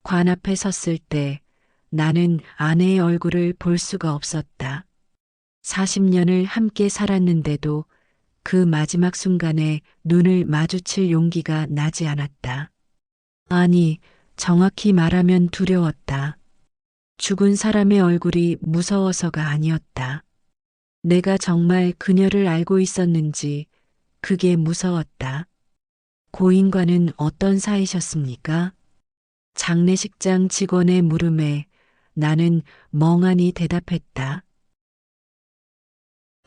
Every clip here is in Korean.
관 앞에 섰을 때 나는 아내의 얼굴을 볼 수가 없었다. 40년을 함께 살았는데도 그 마지막 순간에 눈을 마주칠 용기가 나지 않았다. 아니, 정확히 말하면 두려웠다. 죽은 사람의 얼굴이 무서워서가 아니었다. 내가 정말 그녀를 알고 있었는지 그게 무서웠다. 고인과는 어떤 사이셨습니까? 장례식장 직원의 물음에 나는 멍하니 대답했다.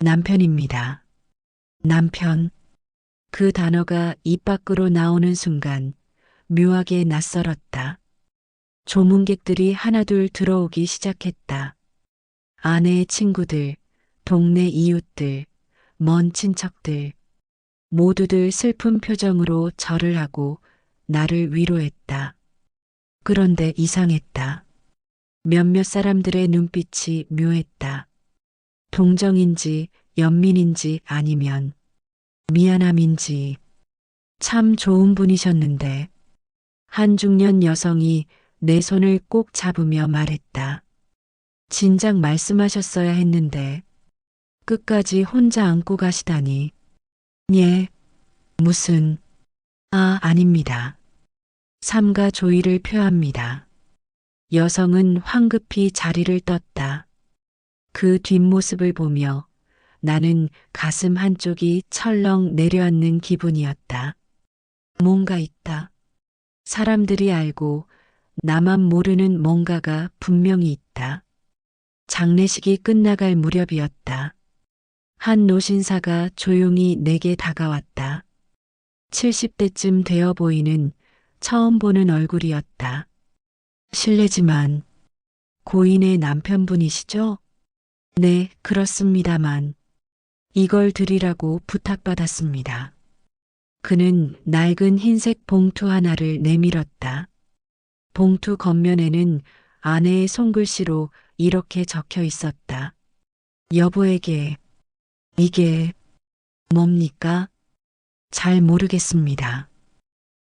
남편입니다. 남편. 그 단어가 입 밖으로 나오는 순간 묘하게 낯설었다. 조문객들이 하나둘 들어오기 시작했다. 아내의 친구들, 동네 이웃들, 먼 친척들, 모두들 슬픈 표정으로 절을 하고 나를 위로했다. 그런데 이상했다. 몇몇 사람들의 눈빛이 묘했다. 동정인지 연민인지 아니면 미안함인지. 참 좋은 분이셨는데. 한 중년 여성이 내 손을 꼭 잡으며 말했다. 진작 말씀하셨어야 했는데 끝까지 혼자 안고 가시다니. 예, 무슨, 아닙니다. 삼가 조의를 표합니다. 여성은 황급히 자리를 떴다. 그 뒷모습을 보며 나는 가슴 한쪽이 철렁 내려앉는 기분이었다. 뭔가 있다. 사람들이 알고 나만 모르는 뭔가가 분명히 있다. 장례식이 끝나갈 무렵이었다. 한 노신사가 조용히 내게 다가왔다. 70대쯤 되어 보이는 처음 보는 얼굴이었다. 실례지만 고인의 남편분이시죠? 네, 그렇습니다만 이걸 드리라고 부탁받았습니다. 그는 낡은 흰색 봉투 하나를 내밀었다. 봉투 겉면에는 아내의 손글씨로 이렇게 적혀 있었다. 여보에게. 이게 뭡니까? 잘 모르겠습니다.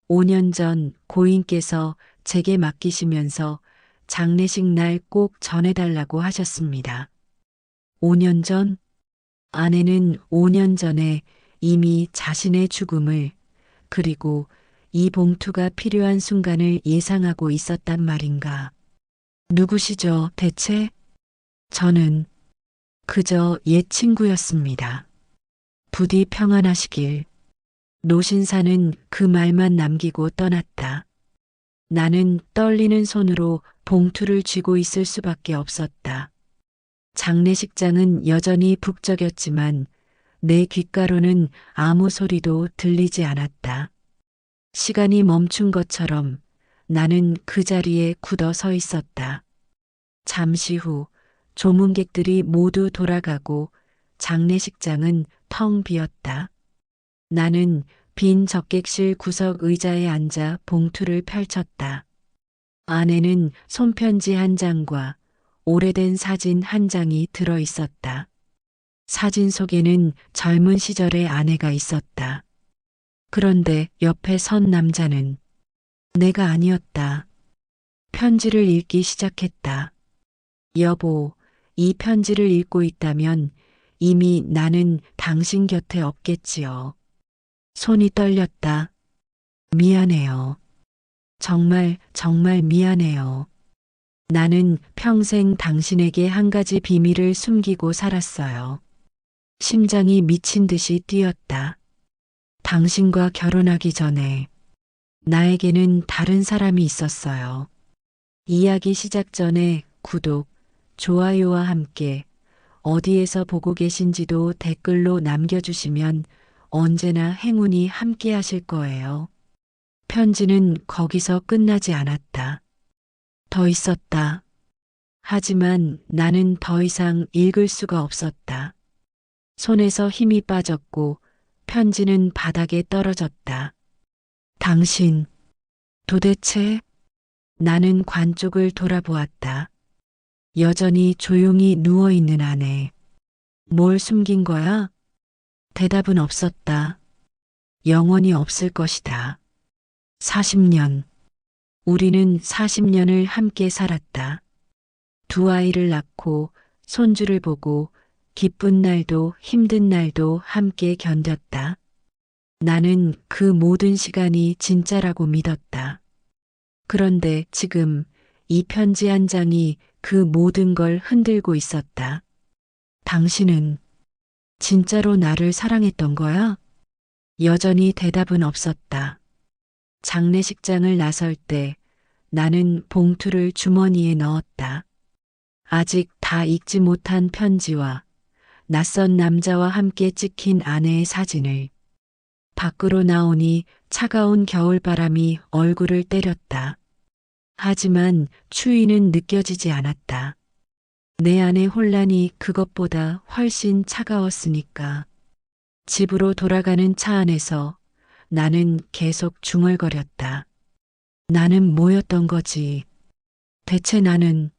5년 전 고인께서 제게 맡기시면서 장례식 날 꼭 전해달라고 하셨습니다. 5년 전? 아내는 5년 전에 이미 자신의 죽음을 그리고 이 봉투가 필요한 순간을 예상하고 있었단 말인가. 누구시죠, 대체? 저는 그저 옛 친구였습니다. 부디 평안하시길. 노신사는 그 말만 남기고 떠났다. 나는 떨리는 손으로 봉투를 쥐고 있을 수밖에 없었다. 장례식장은 여전히 북적였지만 내 귓가로는 아무 소리도 들리지 않았다. 시간이 멈춘 것처럼 나는 그 자리에 굳어 서 있었다. 잠시 후 조문객들이 모두 돌아가고 장례식장은 텅 비었다. 나는 빈 적객실 구석 의자에 앉아 봉투를 펼쳤다. 안에는 손편지 한 장과 오래된 사진 한 장이 들어 있었다. 사진 속에는 젊은 시절의 아내가 있었다. 그런데 옆에 선 남자는 내가 아니었다. 편지를 읽기 시작했다. 여보, 이 편지를 읽고 있다면 이미 나는 당신 곁에 없겠지요. 손이 떨렸다. 미안해요. 정말 정말 미안해요. 나는 평생 당신에게 한 가지 비밀을 숨기고 살았어요. 심장이 미친 듯이 뛰었다. 당신과 결혼하기 전에 나에게는 다른 사람이 있었어요. 이야기 시작 전에 구독, 좋아요와 함께 어디에서 보고 계신지도 댓글로 남겨주시면 언제나 행운이 함께 하실 거예요. 편지는 거기서 끝나지 않았다. 더 있었다. 하지만 나는 더 이상 읽을 수가 없었다. 손에서 힘이 빠졌고 편지는 바닥에 떨어졌다. 당신, 도대체? 나는 관 쪽을 돌아보았다. 여전히 조용히 누워있는 아내. 뭘 숨긴 거야? 대답은 없었다. 영원히 없을 것이다. 40년. 우리는 40년을 함께 살았다. 두 아이를 낳고 손주를 보고 기쁜 날도 힘든 날도 함께 견뎠다. 나는 그 모든 시간이 진짜라고 믿었다. 그런데 지금 이 편지 한 장이 그 모든 걸 흔들고 있었다. 당신은 진짜로 나를 사랑했던 거야? 여전히 대답은 없었다. 장례식장을 나설 때 나는 봉투를 주머니에 넣었다. 아직 다 읽지 못한 편지와 낯선 남자와 함께 찍힌 아내의 사진을. 밖으로 나오니 차가운 겨울바람이 얼굴을 때렸다. 하지만 추위는 느껴지지 않았다. 내 안의 혼란이 그것보다 훨씬 차가웠으니까. 집으로 돌아가는 차 안에서 나는 계속 중얼거렸다. 나는 뭐였던 거지? 대체 나는.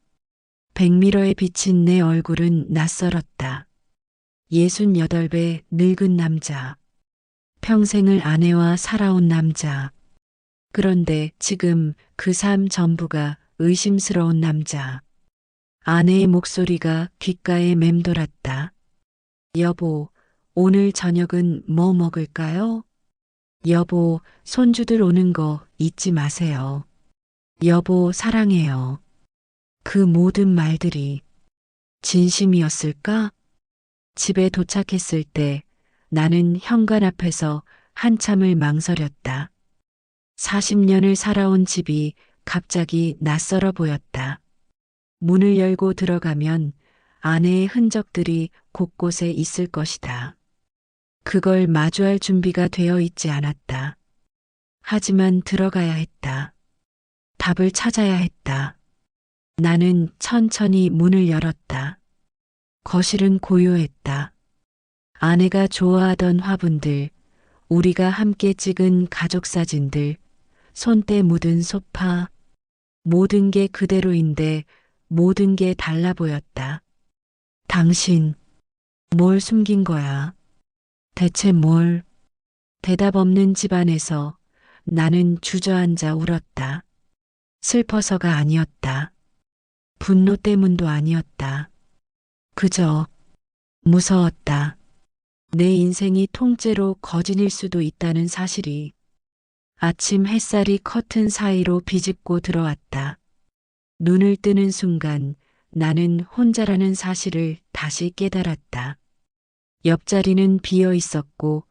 백미러에 비친 내 얼굴은 낯설었다. 68배 늙은 남자. 평생을 아내와 살아온 남자. 그런데 지금 그 삶 전부가 의심스러운 남자. 아내의 목소리가 귓가에 맴돌았다. 여보, 오늘 저녁은 뭐 먹을까요? 여보, 손주들 오는 거 잊지 마세요. 여보, 사랑해요. 그 모든 말들이 진심이었을까? 집에 도착했을 때 나는 현관 앞에서 한참을 망설였다. 40년을 살아온 집이 갑자기 낯설어 보였다. 문을 열고 들어가면 아내의 흔적들이 곳곳에 있을 것이다. 그걸 마주할 준비가 되어 있지 않았다. 하지만 들어가야 했다. 답을 찾아야 했다. 나는 천천히 문을 열었다. 거실은 고요했다. 아내가 좋아하던 화분들, 우리가 함께 찍은 가족 사진들, 손때 묻은 소파, 모든 게 그대로인데 모든 게 달라 보였다. 당신, 뭘 숨긴 거야? 대체 뭘? 대답 없는 집안에서 나는 주저앉아 울었다. 슬퍼서가 아니었다. 분노 때문도 아니었다. 그저 무서웠다. 내 인생이 통째로 거진일 수도 있다는 사실이. 아침 햇살이 커튼 사이로 비집고 들어왔다. 눈을 뜨는 순간 나는 혼자라는 사실을 다시 깨달았다. 옆자리는 비어 있었고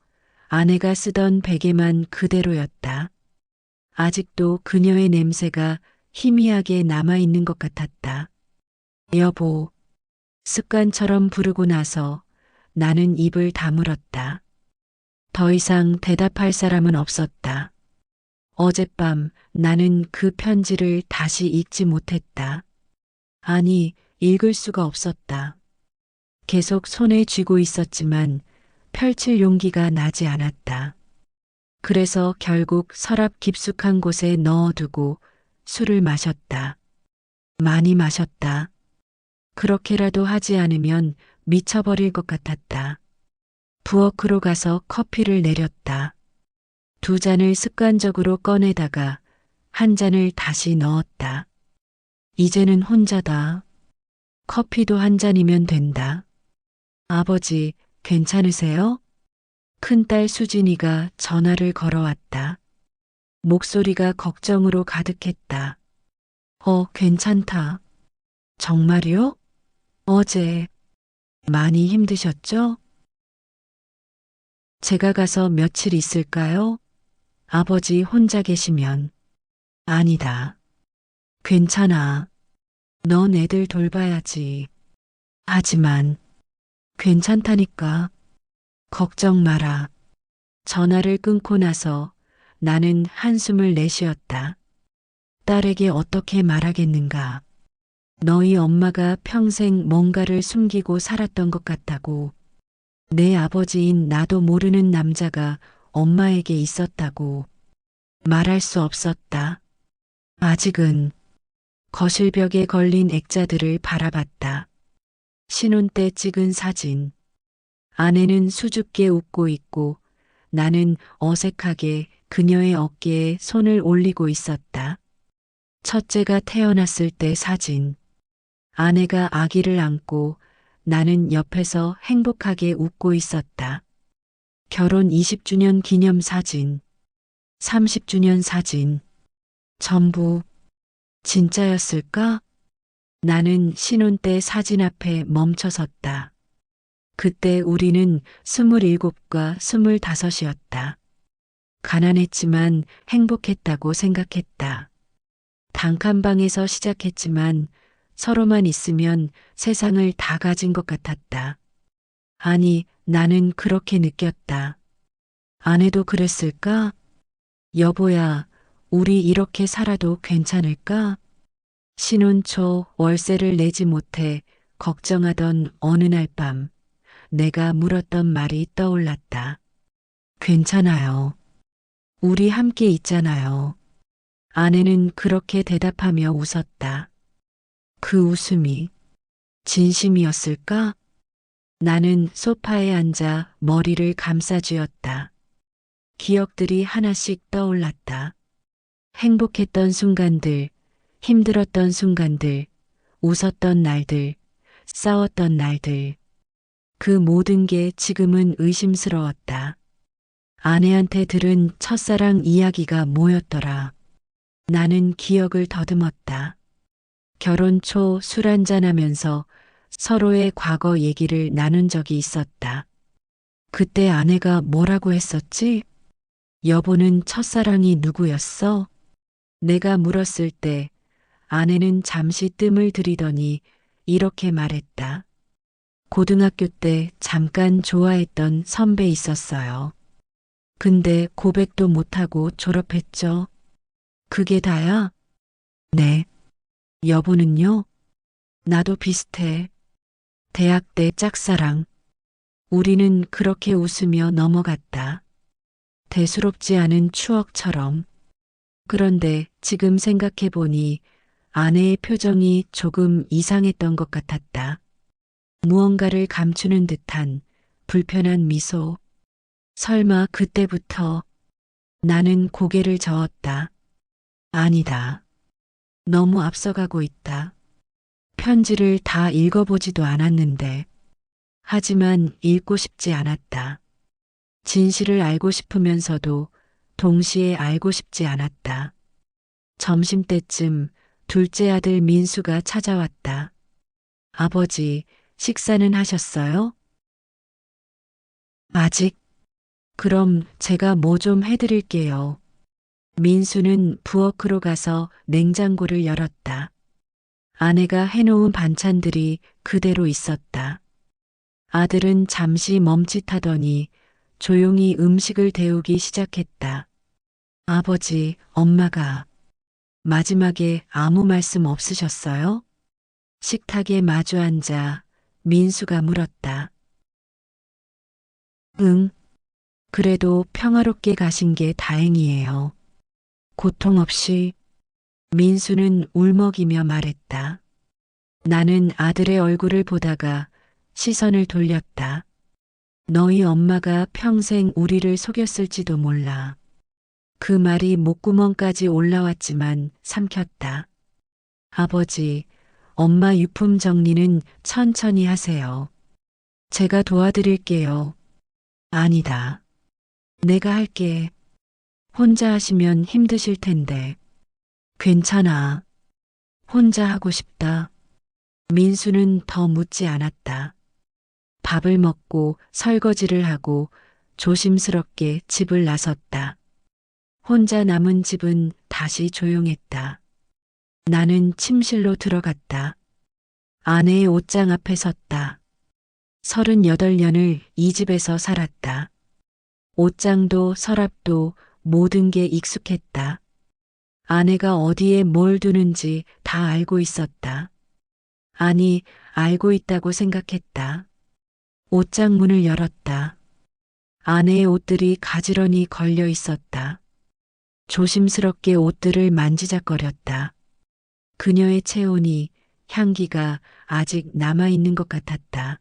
아내가 쓰던 베개만 그대로였다. 아직도 그녀의 냄새가 희미하게 남아있는 것 같았다. 여보, 습관처럼 부르고 나서 나는 입을 다물었다. 더 이상 대답할 사람은 없었다. 어젯밤 나는 그 편지를 다시 읽지 못했다. 아니, 읽을 수가 없었다. 계속 손에 쥐고 있었지만 펼칠 용기가 나지 않았다. 그래서 결국 서랍 깊숙한 곳에 넣어두고 술을 마셨다. 많이 마셨다. 그렇게라도 하지 않으면 미쳐버릴 것 같았다. 부엌으로 가서 커피를 내렸다. 두 잔을 습관적으로 꺼내다가 한 잔을 다시 넣었다. 이제는 혼자다. 커피도 한 잔이면 된다. 아버지, 괜찮으세요? 큰딸 수진이가 전화를 걸어왔다. 목소리가 걱정으로 가득했다. 괜찮다. 정말요? 어제 많이 힘드셨죠? 제가 가서 며칠 있을까요? 아버지 혼자 계시면. 아니다. 괜찮아. 넌 애들 돌봐야지. 하지만 괜찮다니까. 걱정 마라. 전화를 끊고 나서 나는 한숨을 내쉬었다. 딸에게 어떻게 말하겠는가. 너희 엄마가 평생 뭔가를 숨기고 살았던 것 같다고. 내 아버지인 나도 모르는 남자가 엄마에게 있었다고. 말할 수 없었다. 아직은. 거실벽에 걸린 액자들을 바라봤다. 신혼 때 찍은 사진. 아내는 수줍게 웃고 있고 나는 어색하게 그녀의 어깨에 손을 올리고 있었다. 첫째가 태어났을 때 사진. 아내가 아기를 안고 나는 옆에서 행복하게 웃고 있었다. 결혼 20주년 기념 사진, 30주년 사진, 전부 진짜였을까? 나는 신혼 때 사진 앞에 멈춰섰다. 그때 우리는 27과 25이었다. 가난했지만 행복했다고 생각했다. 단칸방에서 시작했지만 서로만 있으면 세상을 다 가진 것 같았다. 아니, 나는 그렇게 느꼈다. 아내도 그랬을까? 여보야, 우리 이렇게 살아도 괜찮을까? 신혼 초 월세를 내지 못해 걱정하던 어느 날 밤, 내가 물었던 말이 떠올랐다. 괜찮아요. 우리 함께 있잖아요. 아내는 그렇게 대답하며 웃었다. 그 웃음이 진심이었을까? 나는 소파에 앉아 머리를 감싸쥐었다. 기억들이 하나씩 떠올랐다. 행복했던 순간들, 힘들었던 순간들, 웃었던 날들, 싸웠던 날들. 그 모든 게 지금은 의심스러웠다. 아내한테 들은 첫사랑 이야기가 뭐였더라. 나는 기억을 더듬었다. 결혼 초 술 한잔하면서 서로의 과거 얘기를 나눈 적이 있었다. 그때 아내가 뭐라고 했었지? 여보는 첫사랑이 누구였어? 내가 물었을 때 아내는 잠시 뜸을 들이더니 이렇게 말했다. 고등학교 때 잠깐 좋아했던 선배 있었어요. 근데 고백도 못하고 졸업했죠. 그게 다야? 네. 여보는요? 나도 비슷해. 대학 때 짝사랑. 우리는 그렇게 웃으며 넘어갔다. 대수롭지 않은 추억처럼. 그런데 지금 생각해보니 아내의 표정이 조금 이상했던 것 같았다. 무언가를 감추는 듯한 불편한 미소. 설마 그때부터 나는 고개를 저었다. 아니다. 너무 앞서가고 있다. 편지를 다 읽어보지도 않았는데. 하지만 읽고 싶지 않았다. 진실을 알고 싶으면서도 동시에 알고 싶지 않았다. 점심때쯤 둘째 아들 민수가 찾아왔다. 아버지, 식사는 하셨어요? 아직? 그럼 제가 뭐 좀 해드릴게요. 민수는 부엌으로 가서 냉장고를 열었다. 아내가 해놓은 반찬들이 그대로 있었다. 아들은 잠시 멈칫하더니 조용히 음식을 데우기 시작했다. 아버지, 엄마가 마지막에 아무 말씀 없으셨어요? 식탁에 마주 앉아 민수가 물었다. 응, 그래도 평화롭게 가신 게 다행이에요. 고통 없이. 민수는 울먹이며 말했다. 나는 아들의 얼굴을 보다가 시선을 돌렸다. 너희 엄마가 평생 우리를 속였을지도 몰라. 그 말이 목구멍까지 올라왔지만 삼켰다. 아버지, 엄마 유품 정리는 천천히 하세요. 제가 도와드릴게요. 아니다. 내가 할게. 혼자 하시면 힘드실 텐데. 괜찮아. 혼자 하고 싶다. 민수는 더 묻지 않았다. 밥을 먹고 설거지를 하고 조심스럽게 집을 나섰다. 혼자 남은 집은 다시 조용했다. 나는 침실로 들어갔다. 아내의 옷장 앞에 섰다. 38년을 이 집에서 살았다. 옷장도 서랍도 모든 게 익숙했다. 아내가 어디에 뭘 두는지 다 알고 있었다. 아니, 알고 있다고 생각했다. 옷장 문을 열었다. 아내의 옷들이 가지런히 걸려 있었다. 조심스럽게 옷들을 만지작거렸다. 그녀의 체온이, 향기가 아직 남아있는 것 같았다.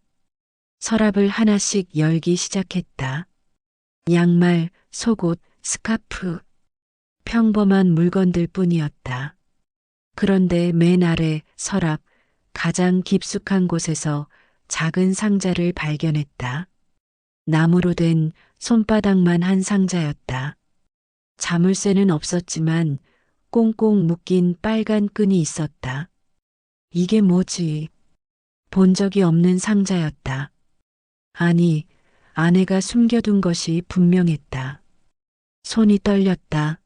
서랍을 하나씩 열기 시작했다. 양말, 속옷, 스카프. 평범한 물건들 뿐이었다. 그런데 맨 아래 서랍 가장 깊숙한 곳에서 작은 상자를 발견했다. 나무로 된 손바닥만 한 상자였다. 자물쇠는 없었지만 꽁꽁 묶인 빨간 끈이 있었다. 이게 뭐지? 본 적이 없는 상자였다. 아니, 아내가 숨겨둔 것이 분명했다. 손이 떨렸다.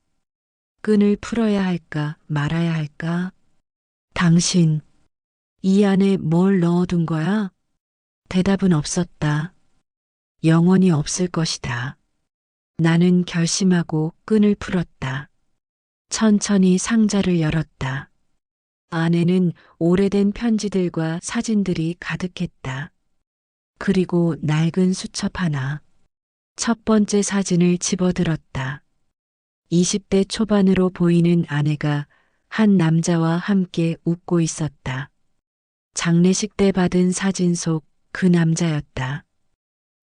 끈을 풀어야 할까 말아야 할까? 당신, 이 안에 뭘 넣어둔 거야? 대답은 없었다. 영원히 없을 것이다. 나는 결심하고 끈을 풀었다. 천천히 상자를 열었다. 안에는 오래된 편지들과 사진들이 가득했다. 그리고 낡은 수첩 하나. 첫 번째 사진을 집어들었다. 20대 초반으로 보이는 아내가 한 남자와 함께 웃고 있었다. 장례식 때 받은 사진 속 그 남자였다.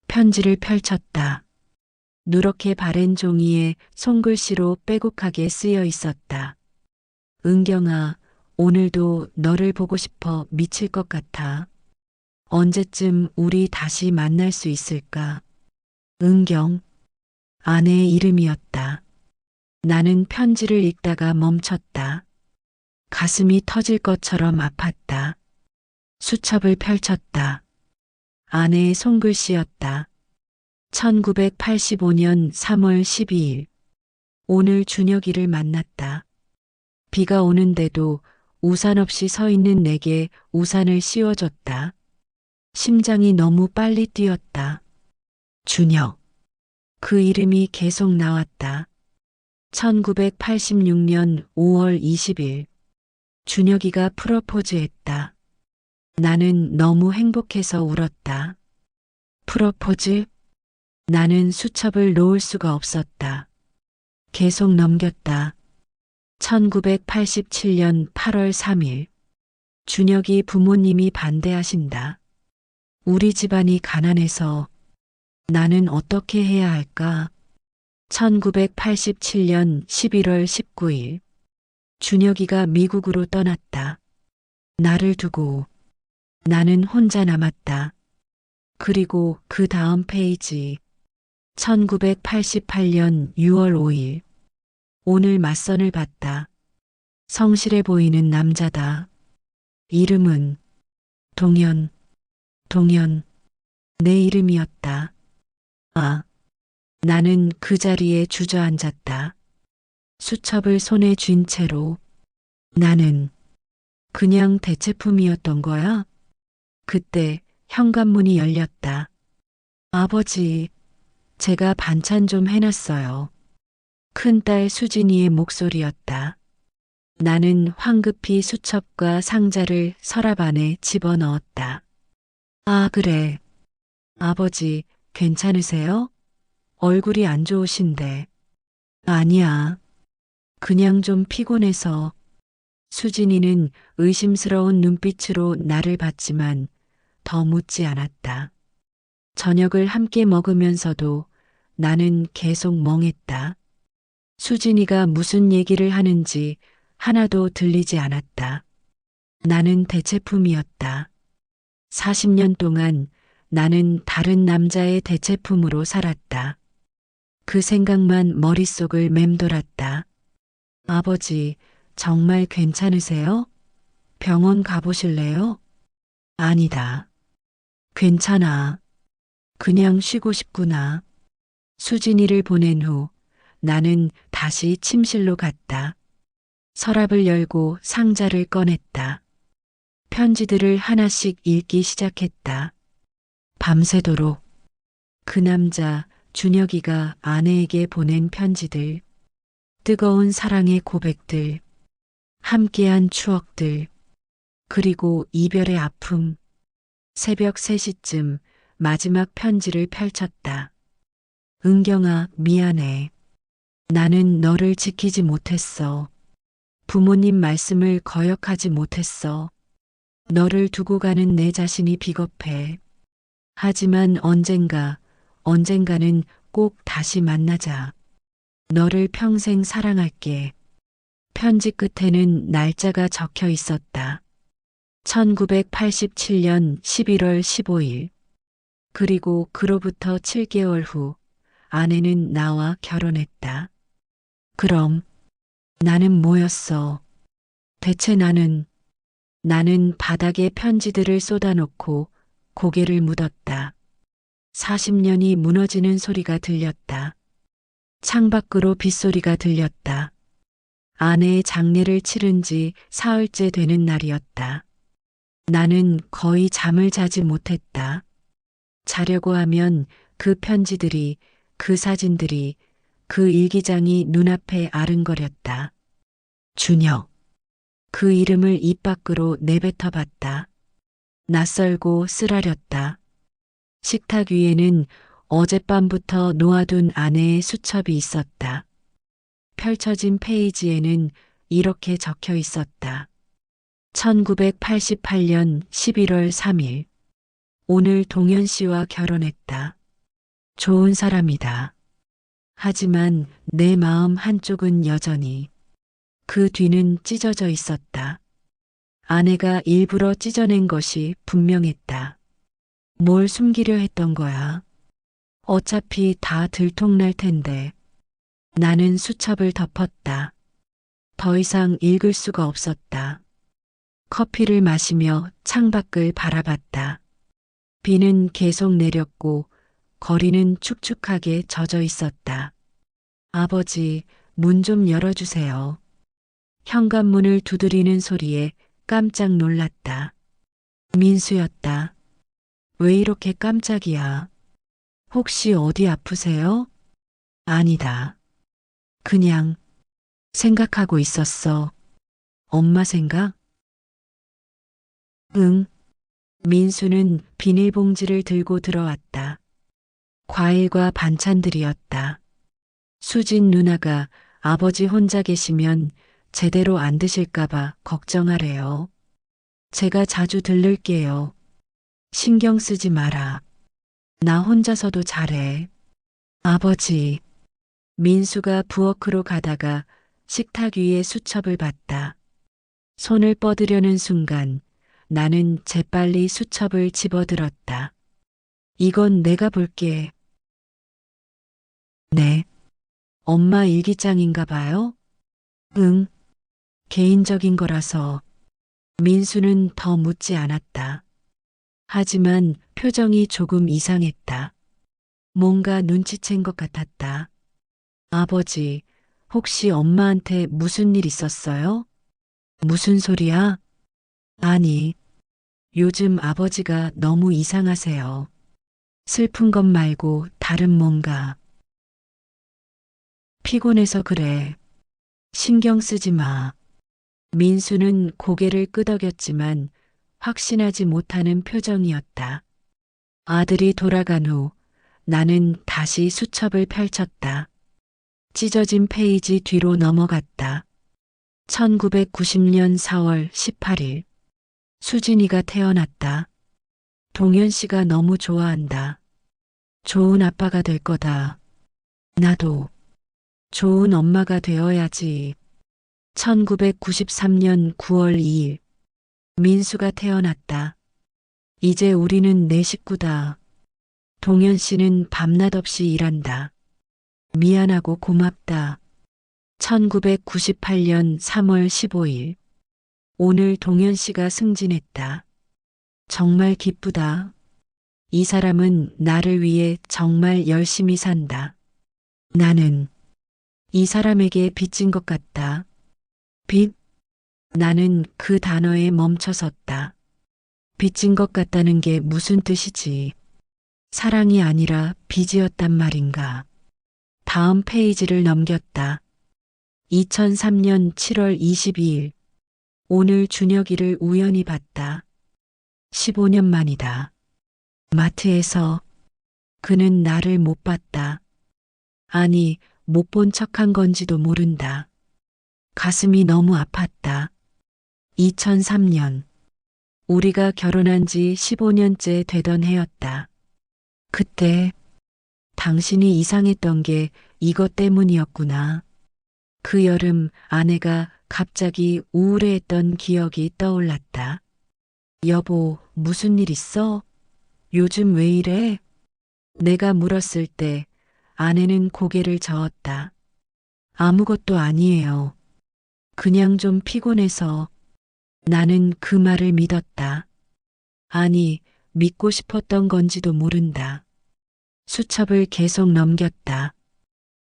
편지를 펼쳤다. 누렇게 바랜 종이에 손글씨로 빼곡하게 쓰여 있었다. 은경아, 오늘도 너를 보고 싶어 미칠 것 같아. 언제쯤 우리 다시 만날 수 있을까? 은경, 아내의 이름이었다. 나는 편지를 읽다가 멈췄다. 가슴이 터질 것처럼 아팠다. 수첩을 펼쳤다. 아내의 손글씨였다. 1985년 3월 12일. 오늘 준혁이를 만났다. 비가 오는데도 우산 없이 서 있는 내게 우산을 씌워줬다. 심장이 너무 빨리 뛰었다. 준혁. 그 이름이 계속 나왔다. 1986년 5월 20일. 준혁이가 프로포즈했다. 나는 너무 행복해서 울었다. 프로포즈? 나는 수첩을 놓을 수가 없었다. 계속 넘겼다. 1987년 8월 3일. 준혁이 부모님이 반대하신다. 우리 집안이 가난해서 나는 어떻게 해야 할까? 1987년 11월 19일. 준혁이가 미국으로 떠났다. 나를 두고 나는 혼자 남았다. 그리고 그 다음 페이지. 1988년 6월 5일. 오늘 맞선을 봤다. 성실해 보이는 남자다. 이름은 동현. 동현. 내 이름이었다. 아. 나는 그 자리에 주저앉았다. 수첩을 손에 쥔 채로. 나는 그냥 대체품이었던 거야? 그때 현관문이 열렸다. 아버지, 제가 반찬 좀 해놨어요. 큰딸 수진이의 목소리였다. 나는 황급히 수첩과 상자를 서랍 안에 집어넣었다. 아, 그래. 아버지, 괜찮으세요? 얼굴이 안 좋으신데. 아니야. 그냥 좀 피곤해서. 수진이는 의심스러운 눈빛으로 나를 봤지만 더 묻지 않았다. 저녁을 함께 먹으면서도 나는 계속 멍했다. 수진이가 무슨 얘기를 하는지 하나도 들리지 않았다. 나는 대체품이었다. 40년 동안 나는 다른 남자의 대체품으로 살았다. 그 생각만 머릿속을 맴돌았다. 아버지, 정말 괜찮으세요? 병원 가보실래요? 아니다. 괜찮아. 그냥 쉬고 싶구나. 수진이를 보낸 후 나는 다시 침실로 갔다. 서랍을 열고 상자를 꺼냈다. 편지들을 하나씩 읽기 시작했다. 밤새도록. 그 남자 준혁이가 아내에게 보낸 편지들. 뜨거운 사랑의 고백들. 함께한 추억들. 그리고 이별의 아픔. 새벽 3시쯤 마지막 편지를 펼쳤다. 은경아, 미안해. 나는 너를 지키지 못했어. 부모님 말씀을 거역하지 못했어. 너를 두고 가는 내 자신이 비겁해. 하지만 언젠가는 꼭 다시 만나자. 너를 평생 사랑할게. 편지 끝에는 날짜가 적혀 있었다. 1987년 11월 15일. 그리고 그로부터 7개월 후 아내는 나와 결혼했다. 그럼 나는 뭐였어? 대체 나는 바닥에 편지들을 쏟아놓고 고개를 묻었다. 40년이 무너지는 소리가 들렸다. 창밖으로 빗소리가 들렸다. 아내의 장례를 치른 지 사흘째 되는 날이었다. 나는 거의 잠을 자지 못했다. 자려고 하면 그 편지들이, 그 사진들이, 그 일기장이 눈앞에 아른거렸다. 준혁. 그 이름을 입 밖으로 내뱉어 봤다. 낯설고 쓰라렸다. 식탁 위에는 어젯밤부터 놓아둔 아내의 수첩이 있었다. 펼쳐진 페이지에는 이렇게 적혀 있었다. 1988년 11월 3일. 오늘 동현 씨와 결혼했다. 좋은 사람이다. 하지만 내 마음 한쪽은 여전히. 그 뒤는 찢어져 있었다. 아내가 일부러 찢어낸 것이 분명했다. 뭘 숨기려 했던 거야? 어차피 다 들통날 텐데. 나는 수첩을 덮었다. 더 이상 읽을 수가 없었다. 커피를 마시며 창밖을 바라봤다. 비는 계속 내렸고 거리는 축축하게 젖어 있었다. 아버지, 문 좀 열어주세요. 현관문을 두드리는 소리에 깜짝 놀랐다. 민수였다. 왜 이렇게 깜짝이야? 혹시 어디 아프세요? 아니다. 그냥 생각하고 있었어. 엄마 생각? 응. 민수는 비닐봉지를 들고 들어왔다. 과일과 반찬들이었다. 수진 누나가 아버지 혼자 계시면 제대로 안 드실까봐 걱정하래요. 제가 자주 들를게요. 신경 쓰지 마라. 나 혼자서도 잘해. 아버지. 민수가 부엌으로 가다가 식탁 위에 수첩을 봤다. 손을 뻗으려는 순간 나는 재빨리 수첩을 집어들었다. 이건 내가 볼게. 네. 엄마 일기장인가 봐요? 응. 개인적인 거라서. 민수는 더 묻지 않았다. 하지만 표정이 조금 이상했다. 뭔가 눈치챈 것 같았다. 아버지, 혹시 엄마한테 무슨 일 있었어요? 무슨 소리야? 아니, 요즘 아버지가 너무 이상하세요. 슬픈 것 말고 다른 뭔가. 피곤해서 그래. 신경 쓰지 마. 민수는 고개를 끄덕였지만 확신하지 못하는 표정이었다. 아들이 돌아간 후 나는 다시 수첩을 펼쳤다. 찢어진 페이지 뒤로 넘어갔다. 1990년 4월 18일. 수진이가 태어났다. 동현 씨가 너무 좋아한다. 좋은 아빠가 될 거다. 나도 좋은 엄마가 되어야지. 1993년 9월 2일. 민수가 태어났다. 이제 우리는 내 식구다. 동현 씨는 밤낮 없이 일한다. 미안하고 고맙다. 1998년 3월 15일. 오늘 동현 씨가 승진했다. 정말 기쁘다. 이 사람은 나를 위해 정말 열심히 산다. 나는 이 사람에게 빚진 것 같다. 빚? 나는 그 단어에 멈춰섰다. 빚진 것 같다는 게 무슨 뜻이지? 사랑이 아니라 빚이었단 말인가? 다음 페이지를 넘겼다. 2003년 7월 22일. 오늘 준혁이를 우연히 봤다. 15년 만이다. 마트에서. 그는 나를 못 봤다. 아니, 못 본 척한 건지도 모른다. 가슴이 너무 아팠다. 2003년. 우리가 결혼한 지 15년째 되던 해였다. 그때 당신이 이상했던 게 이것 때문이었구나. 그 여름 아내가 갑자기 우울해했던 기억이 떠올랐다. 여보, 무슨 일 있어? 요즘 왜 이래? 내가 물었을 때 아내는 고개를 저었다. 아무것도 아니에요. 그냥 좀 피곤해서. 나는 그 말을 믿었다. 아니, 믿고 싶었던 건지도 모른다. 수첩을 계속 넘겼다.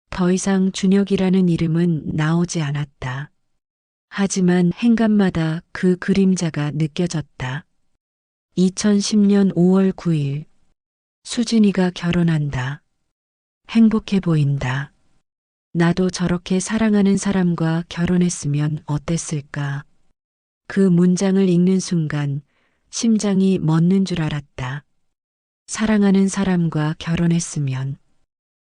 더 이상 준혁이라는 이름은 나오지 않았다. 하지만 행간마다 그 그림자가 느껴졌다. 2010년 5월 9일. 수진이가 결혼한다. 행복해 보인다. 나도 저렇게 사랑하는 사람과 결혼했으면 어땠을까? 그 문장을 읽는 순간 심장이 멎는 줄 알았다. 사랑하는 사람과 결혼했으면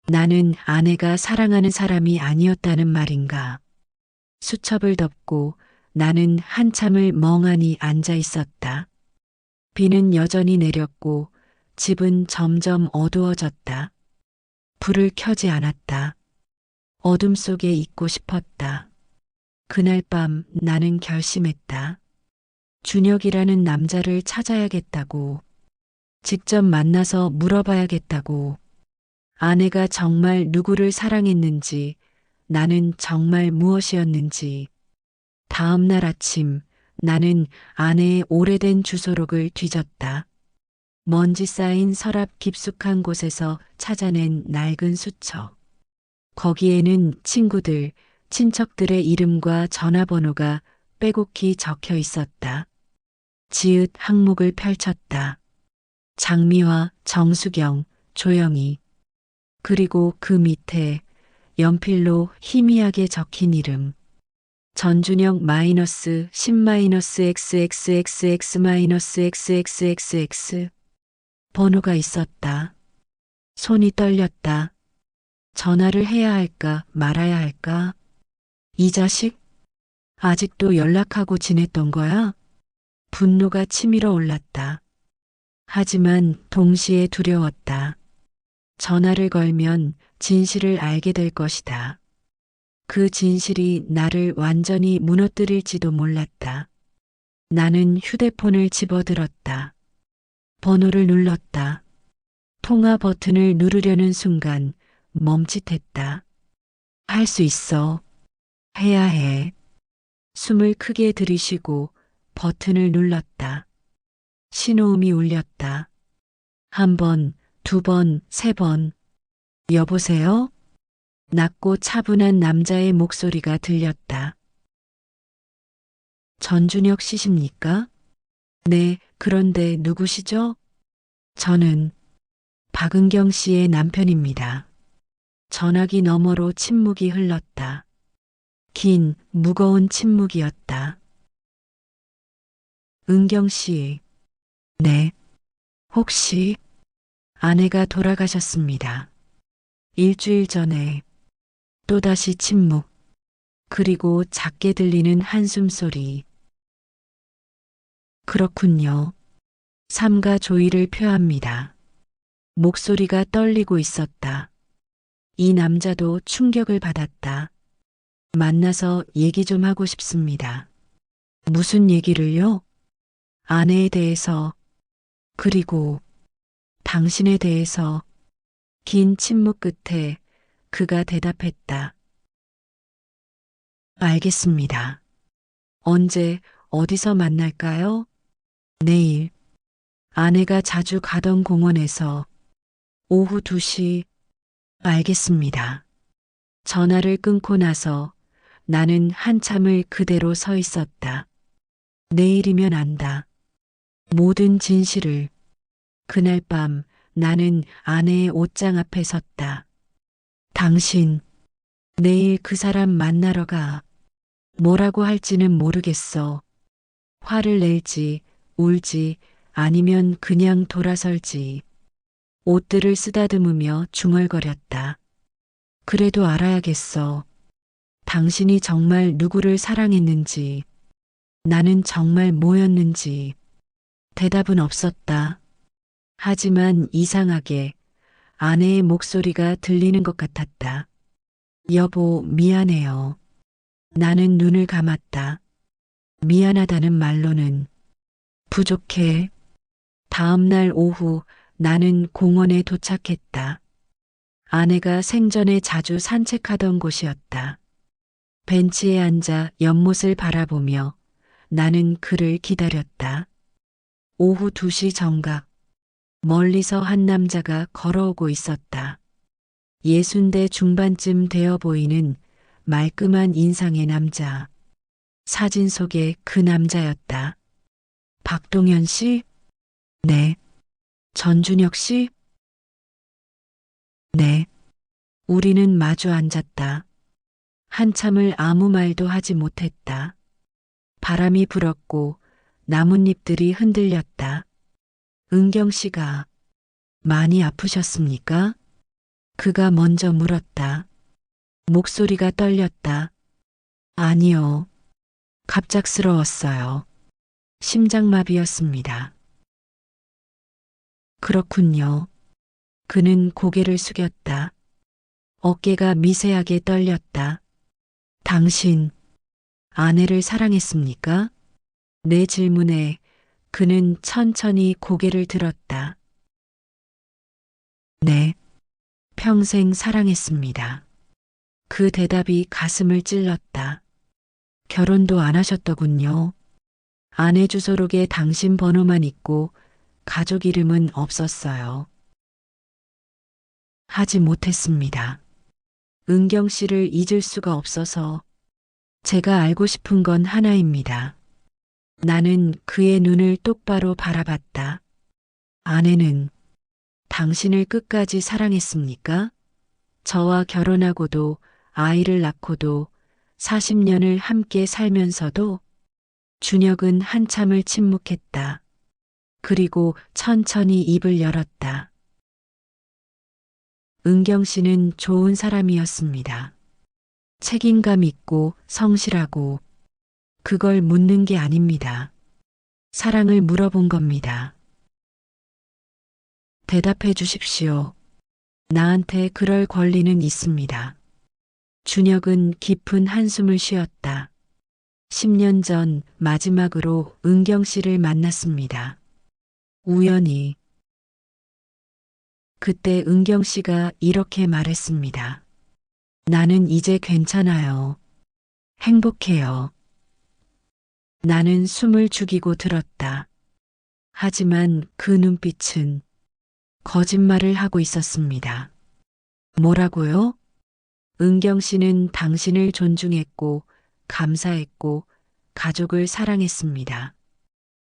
나는 아내가 사랑하는 사람이 아니었다는 말인가? 수첩을 덮고 나는 한참을 멍하니 앉아 있었다. 비는 여전히 내렸고 집은 점점 어두워졌다. 불을 켜지 않았다. 어둠 속에 있고 싶었다. 그날 밤 나는 결심했다. 준혁이라는 남자를 찾아야겠다고. 직접 만나서 물어봐야겠다고. 아내가 정말 누구를 사랑했는지, 나는 정말 무엇이었는지. 다음 날 아침 나는 아내의 오래된 주소록을 뒤졌다. 먼지 쌓인 서랍 깊숙한 곳에서 찾아낸 낡은 수첩. 거기에는 친구들, 친척들의 이름과 전화번호가 빼곡히 적혀 있었다. 지읒 항목을 펼쳤다. 장미화, 정수경, 조영희. 그리고 그 밑에 연필로 희미하게 적힌 이름. 전준혁 마이너스 10 마이너스 XXXX 마이너스 XXXX. 번호가 있었다. 손이 떨렸다. 전화를 해야 할까 말아야 할까? 이 자식? 아직도 연락하고 지냈던 거야? 분노가 치밀어 올랐다. 하지만 동시에 두려웠다. 전화를 걸면 진실을 알게 될 것이다. 그 진실이 나를 완전히 무너뜨릴지도 몰랐다. 나는 휴대폰을 집어들었다. 번호를 눌렀다. 통화 버튼을 누르려는 순간 멈칫했다. 할 수 있어. 해야 해. 숨을 크게 들이쉬고 버튼을 눌렀다. 신호음이 울렸다. 한 번, 두 번, 세 번. 여보세요? 낮고 차분한 남자의 목소리가 들렸다. 전준혁 씨십니까? 네, 그런데 누구시죠? 저는 박은경 씨의 남편입니다. 전화기 너머로 침묵이 흘렀다. 긴, 무거운 침묵이었다. 은경 씨. 네. 혹시 아내가 돌아가셨습니다. 일주일 전에. 또다시 침묵. 그리고 작게 들리는 한숨 소리. 그렇군요. 삼가 조의를 표합니다. 목소리가 떨리고 있었다. 이 남자도 충격을 받았다. 만나서 얘기 좀 하고 싶습니다. 무슨 얘기를요? 아내에 대해서, 그리고 당신에 대해서. 긴 침묵 끝에 그가 대답했다. 알겠습니다. 언제, 어디서 만날까요? 내일. 아내가 자주 가던 공원에서. 오후 2시. 알겠습니다. 전화를 끊고 나서 나는 한참을 그대로 서 있었다. 내일이면 안다. 모든 진실을. 그날 밤 나는 아내의 옷장 앞에 섰다. 당신, 내일 그 사람 만나러 가. 뭐라고 할지는 모르겠어. 화를 낼지, 울지, 아니면 그냥 돌아설지. 옷들을 쓰다듬으며 중얼거렸다. 그래도 알아야겠어. 당신이 정말 누구를 사랑했는지, 나는 정말 뭐였는지. 대답은 없었다. 하지만 이상하게 아내의 목소리가 들리는 것 같았다. 여보, 미안해요. 나는 눈을 감았다. 미안하다는 말로는 부족해. 다음 날 오후 나는 공원에 도착했다. 아내가 생전에 자주 산책하던 곳이었다. 벤치에 앉아 연못을 바라보며 나는 그를 기다렸다. 오후 2시 정각, 멀리서 한 남자가 걸어오고 있었다. 60대 중반쯤 되어 보이는 말끔한 인상의 남자. 사진 속의 그 남자였다. 박동현 씨? 네. 전준혁 씨? 네. 우리는 마주 앉았다. 한참을 아무 말도 하지 못했다. 바람이 불었고 나뭇잎들이 흔들렸다. 은경 씨가 많이 아프셨습니까? 그가 먼저 물었다. 목소리가 떨렸다. 아니요. 갑작스러웠어요. 심장마비였습니다. 그렇군요. 그는 고개를 숙였다. 어깨가 미세하게 떨렸다. 당신, 아내를 사랑했습니까? 내 질문에 그는 천천히 고개를 들었다. 네, 평생 사랑했습니다. 그 대답이 가슴을 찔렀다. 결혼도 안 하셨더군요. 아내 주소록에 당신 번호만 있고 가족 이름은 없었어요. 하지 못했습니다. 은경 씨를 잊을 수가 없어서 제가 알고 싶은 건 하나입니다. 나는 그의 눈을 똑바로 바라봤다. 아내는 당신을 끝까지 사랑했습니까? 저와 결혼하고도 아이를 낳고도 40년을 함께 살면서도 준혁은 한참을 침묵했다. 그리고 천천히 입을 열었다. 은경 씨는 좋은 사람이었습니다. 책임감 있고 성실하고 그걸 묻는 게 아닙니다. 사랑을 물어본 겁니다. 대답해 주십시오. 나한테 그럴 권리는 있습니다. 준혁은 깊은 한숨을 쉬었다. 10년 전 마지막으로 은경 씨를 만났습니다. 우연히. 그때 은경 씨가 이렇게 말했습니다. 나는 이제 괜찮아요. 행복해요. 나는 숨을 죽이고 들었다. 하지만 그 눈빛은 거짓말을 하고 있었습니다. 뭐라고요? 은경 씨는 당신을 존중했고 감사했고 가족을 사랑했습니다.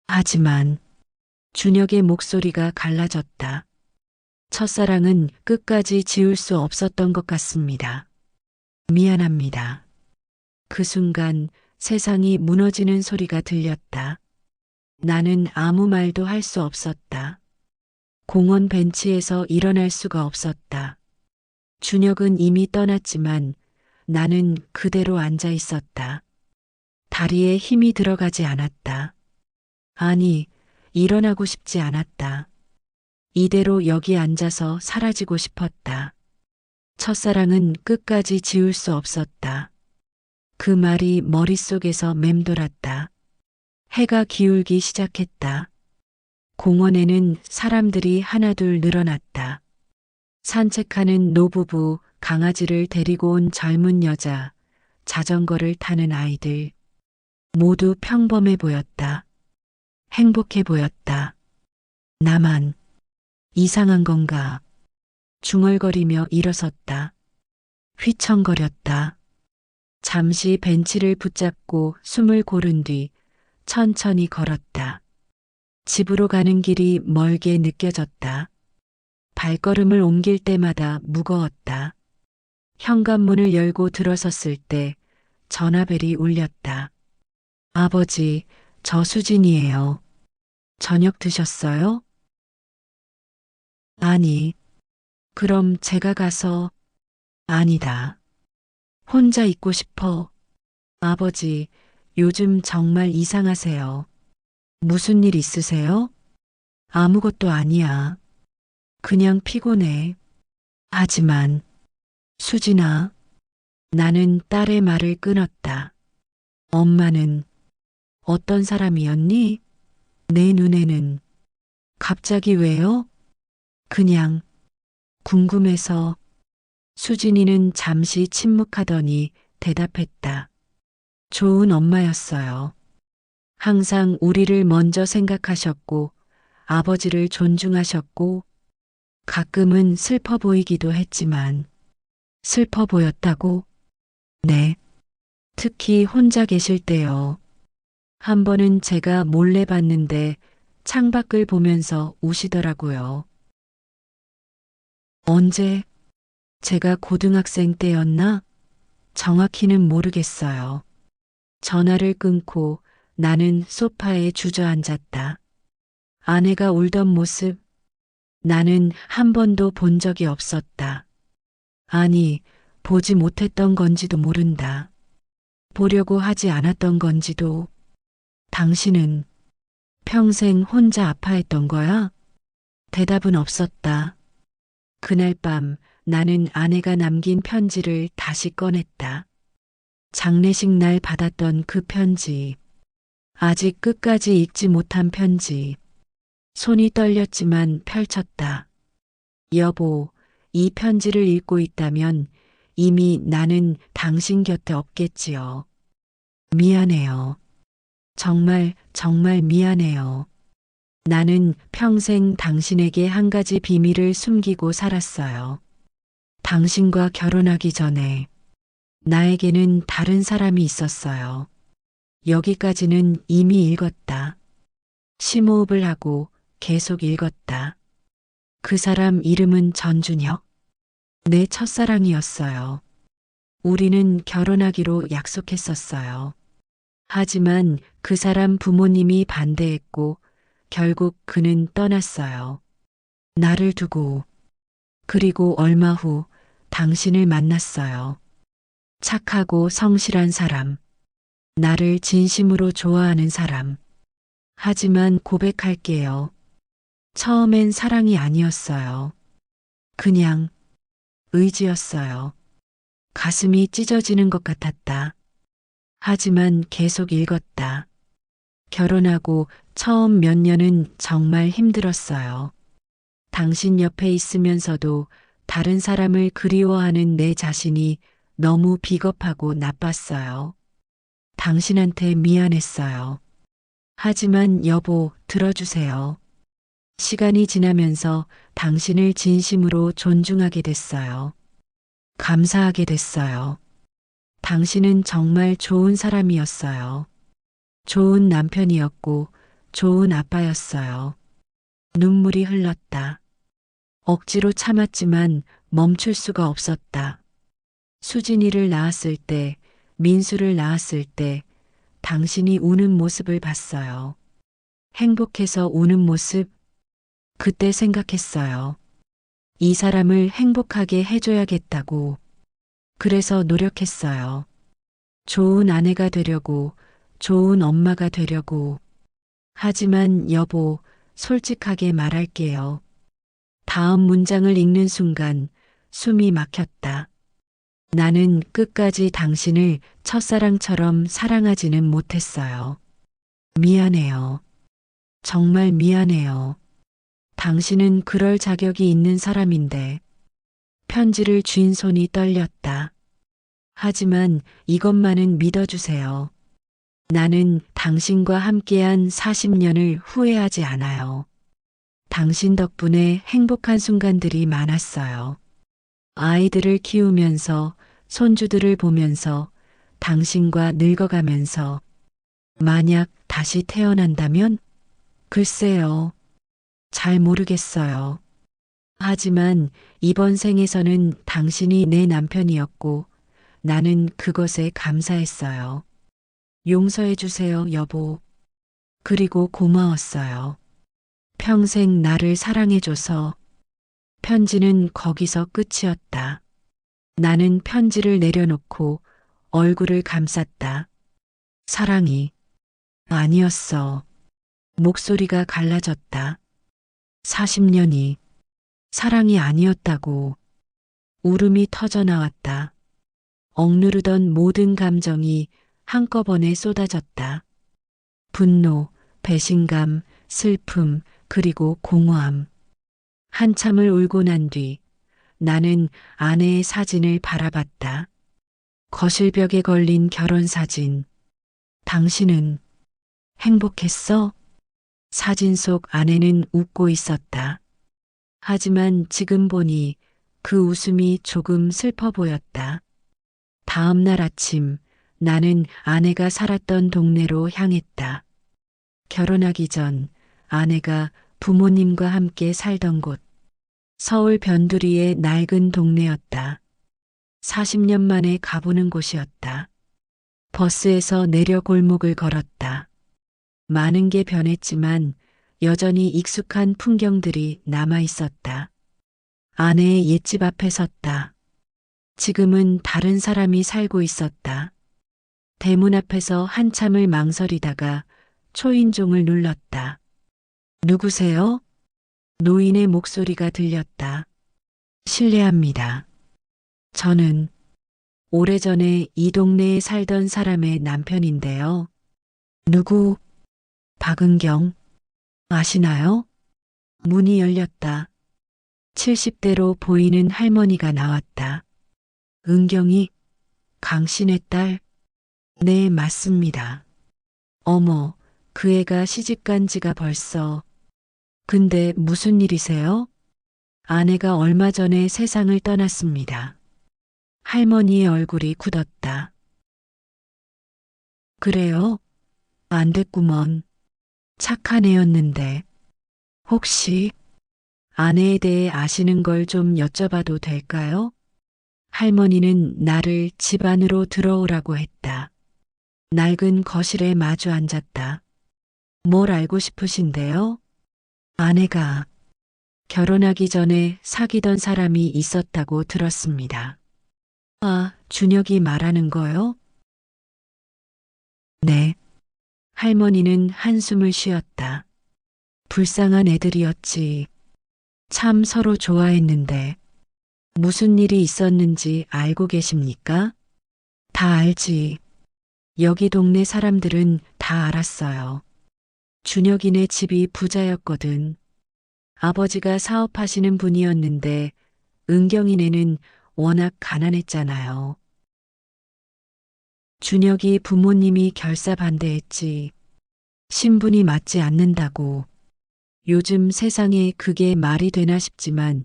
하지만 준혁의 목소리가 갈라졌다. 첫사랑은 끝까지 지울 수 없었던 것 같습니다. 미안합니다. 그 순간 세상이 무너지는 소리가 들렸다. 나는 아무 말도 할 수 없었다. 공원 벤치에서 일어날 수가 없었다. 준혁은 이미 떠났지만 나는 그대로 앉아 있었다. 다리에 힘이 들어가지 않았다. 아니, 일어나고 싶지 않았다. 이대로 여기 앉아서 사라지고 싶었다. 첫사랑은 끝까지 지울 수 없었다. 그 말이 머릿속에서 맴돌았다. 해가 기울기 시작했다. 공원에는 사람들이 하나둘 늘어났다. 산책하는 노부부, 강아지를 데리고 온 젊은 여자, 자전거를 타는 아이들. 모두 평범해 보였다. 행복해 보였다. 나만 이상한 건가? 중얼거리며 일어섰다. 휘청거렸다. 잠시 벤치를 붙잡고 숨을 고른 뒤 천천히 걸었다. 집으로 가는 길이 멀게 느껴졌다. 발걸음을 옮길 때마다 무거웠다. 현관문을 열고 들어섰을 때 전화벨이 울렸다. 아버지, 저 수진이에요. 저녁 드셨어요? 아니, 그럼 제가 가서. 아니다. 혼자 있고 싶어. 아버지, 요즘 정말 이상하세요. 무슨 일 있으세요? 아무것도 아니야. 그냥 피곤해. 하지만, 수진아, 나는 딸의 말을 끊었다. 엄마는 어떤 사람이었니? 내 눈에는 갑자기 왜요? 그냥 궁금해서. 수진이는 잠시 침묵하더니 대답했다. 좋은 엄마였어요. 항상 우리를 먼저 생각하셨고, 아버지를 존중하셨고, 가끔은 슬퍼 보이기도 했지만, 슬퍼 보였다고? 네. 특히 혼자 계실 때요. 한 번은 제가 몰래 봤는데 창밖을 보면서 우시더라고요. 언제? 제가 고등학생 때였나? 정확히는 모르겠어요. 전화를 끊고 나는 소파에 주저앉았다. 아내가 울던 모습, 나는 한 번도 본 적이 없었다. 아니, 보지 못했던 건지도 모른다. 보려고 하지 않았던 건지도. 당신은 평생 혼자 아파했던 거야? 대답은 없었다. 그날 밤 나는 아내가 남긴 편지를 다시 꺼냈다. 장례식 날 받았던 그 편지. 아직 끝까지 읽지 못한 편지. 손이 떨렸지만 펼쳤다. 여보, 이 편지를 읽고 있다면 이미 나는 당신 곁에 없겠지요. 미안해요. 정말, 정말 미안해요. 나는 평생 당신에게 한 가지 비밀을 숨기고 살았어요. 당신과 결혼하기 전에 나에게는 다른 사람이 있었어요. 여기까지는 이미 읽었다. 심호흡을 하고 계속 읽었다. 그 사람 이름은 전준혁. 내 첫사랑이었어요. 우리는 결혼하기로 약속했었어요. 하지만 그 사람 부모님이 반대했고 결국 그는 떠났어요. 나를 두고. 그리고 얼마 후 당신을 만났어요. 착하고 성실한 사람. 나를 진심으로 좋아하는 사람. 하지만 고백할게요. 처음엔 사랑이 아니었어요. 그냥 의지였어요. 가슴이 찢어지는 것 같았다. 하지만 계속 읽었다. 결혼하고 처음 몇 년은 정말 힘들었어요. 당신 옆에 있으면서도 다른 사람을 그리워하는 내 자신이 너무 비겁하고 나빴어요. 당신한테 미안했어요. 하지만 여보, 들어주세요. 시간이 지나면서 당신을 진심으로 존중하게 됐어요. 감사하게 됐어요. 당신은 정말 좋은 사람이었어요. 좋은 남편이었고, 좋은 아빠였어요. 눈물이 흘렀다. 억지로 참았지만 멈출 수가 없었다. 수진이를 낳았을 때, 민수를 낳았을 때, 당신이 우는 모습을 봤어요. 행복해서 우는 모습, 그때 생각했어요. 이 사람을 행복하게 해줘야겠다고. 그래서 노력했어요. 좋은 아내가 되려고, 좋은 엄마가 되려고. 하지만 여보, 솔직하게 말할게요. 다음 문장을 읽는 순간 숨이 막혔다. 나는 끝까지 당신을 첫사랑처럼 사랑하지는 못했어요. 미안해요. 정말 미안해요. 당신은 그럴 자격이 있는 사람인데. 편지를 쥔 손이 떨렸다. 하지만 이것만은 믿어주세요. 나는 당신과 함께한 40년을 후회하지 않아요. 당신 덕분에 행복한 순간들이 많았어요. 아이들을 키우면서, 손주들을 보면서, 당신과 늙어가면서. 만약 다시 태어난다면? 글쎄요. 잘 모르겠어요. 하지만 이번 생에서는 당신이 내 남편이었고 나는 그것에 감사했어요. 용서해 주세요, 여보. 그리고 고마웠어요. 평생 나를 사랑해줘서. 편지는 거기서 끝이었다. 나는 편지를 내려놓고 얼굴을 감쌌다. 사랑이 아니었어. 목소리가 갈라졌다. 40년이 사랑이 아니었다고. 울음이 터져 나왔다. 억누르던 모든 감정이 한꺼번에 쏟아졌다. 분노, 배신감, 슬픔, 그리고 공허함. 한참을 울고 난 뒤 나는 아내의 사진을 바라봤다. 거실벽에 걸린 결혼 사진. 당신은 행복했어? 사진 속 아내는 웃고 있었다. 하지만 지금 보니 그 웃음이 조금 슬퍼 보였다. 다음 날 아침 나는 아내가 살았던 동네로 향했다. 결혼하기 전 아내가 부모님과 함께 살던 곳. 서울 변두리의 낡은 동네였다. 40년 만에 가보는 곳이었다. 버스에서 내려 골목을 걸었다. 많은 게 변했지만 여전히 익숙한 풍경들이 남아 있었다. 아내의 옛집 앞에 섰다. 지금은 다른 사람이 살고 있었다. 대문 앞에서 한참을 망설이다가 초인종을 눌렀다. 누구세요? 노인의 목소리가 들렸다. 실례합니다. 저는 오래전에 이 동네에 살던 사람의 남편인데요. 누구? 박은경. 아시나요? 문이 열렸다. 70대로 보이는 할머니가 나왔다. 은경이 강신의 딸? 네, 맞습니다. 어머, 그 애가 시집간 지가 벌써. 근데 무슨 일이세요? 아내가 얼마 전에 세상을 떠났습니다. 할머니의 얼굴이 굳었다. 그래요? 안 됐구먼. 착한 애였는데. 혹시 아내에 대해 아시는 걸 좀 여쭤봐도 될까요? 할머니는 나를 집 안으로 들어오라고 했다. 낡은 거실에 마주 앉았다. 뭘 알고 싶으신데요? 아내가 결혼하기 전에 사귀던 사람이 있었다고 들었습니다. 아, 준혁이 말하는 거요? 네. 할머니는 한숨을 쉬었다. 불쌍한 애들이었지. 참 서로 좋아했는데. 무슨 일이 있었는지 알고 계십니까? 다 알지. 여기 동네 사람들은 다 알았어요. 준혁이네 집이 부자였거든. 아버지가 사업하시는 분이었는데 은경이네는 워낙 가난했잖아요. 준혁이 부모님이 결사 반대했지. 신분이 맞지 않는다고. 요즘 세상에 그게 말이 되나 싶지만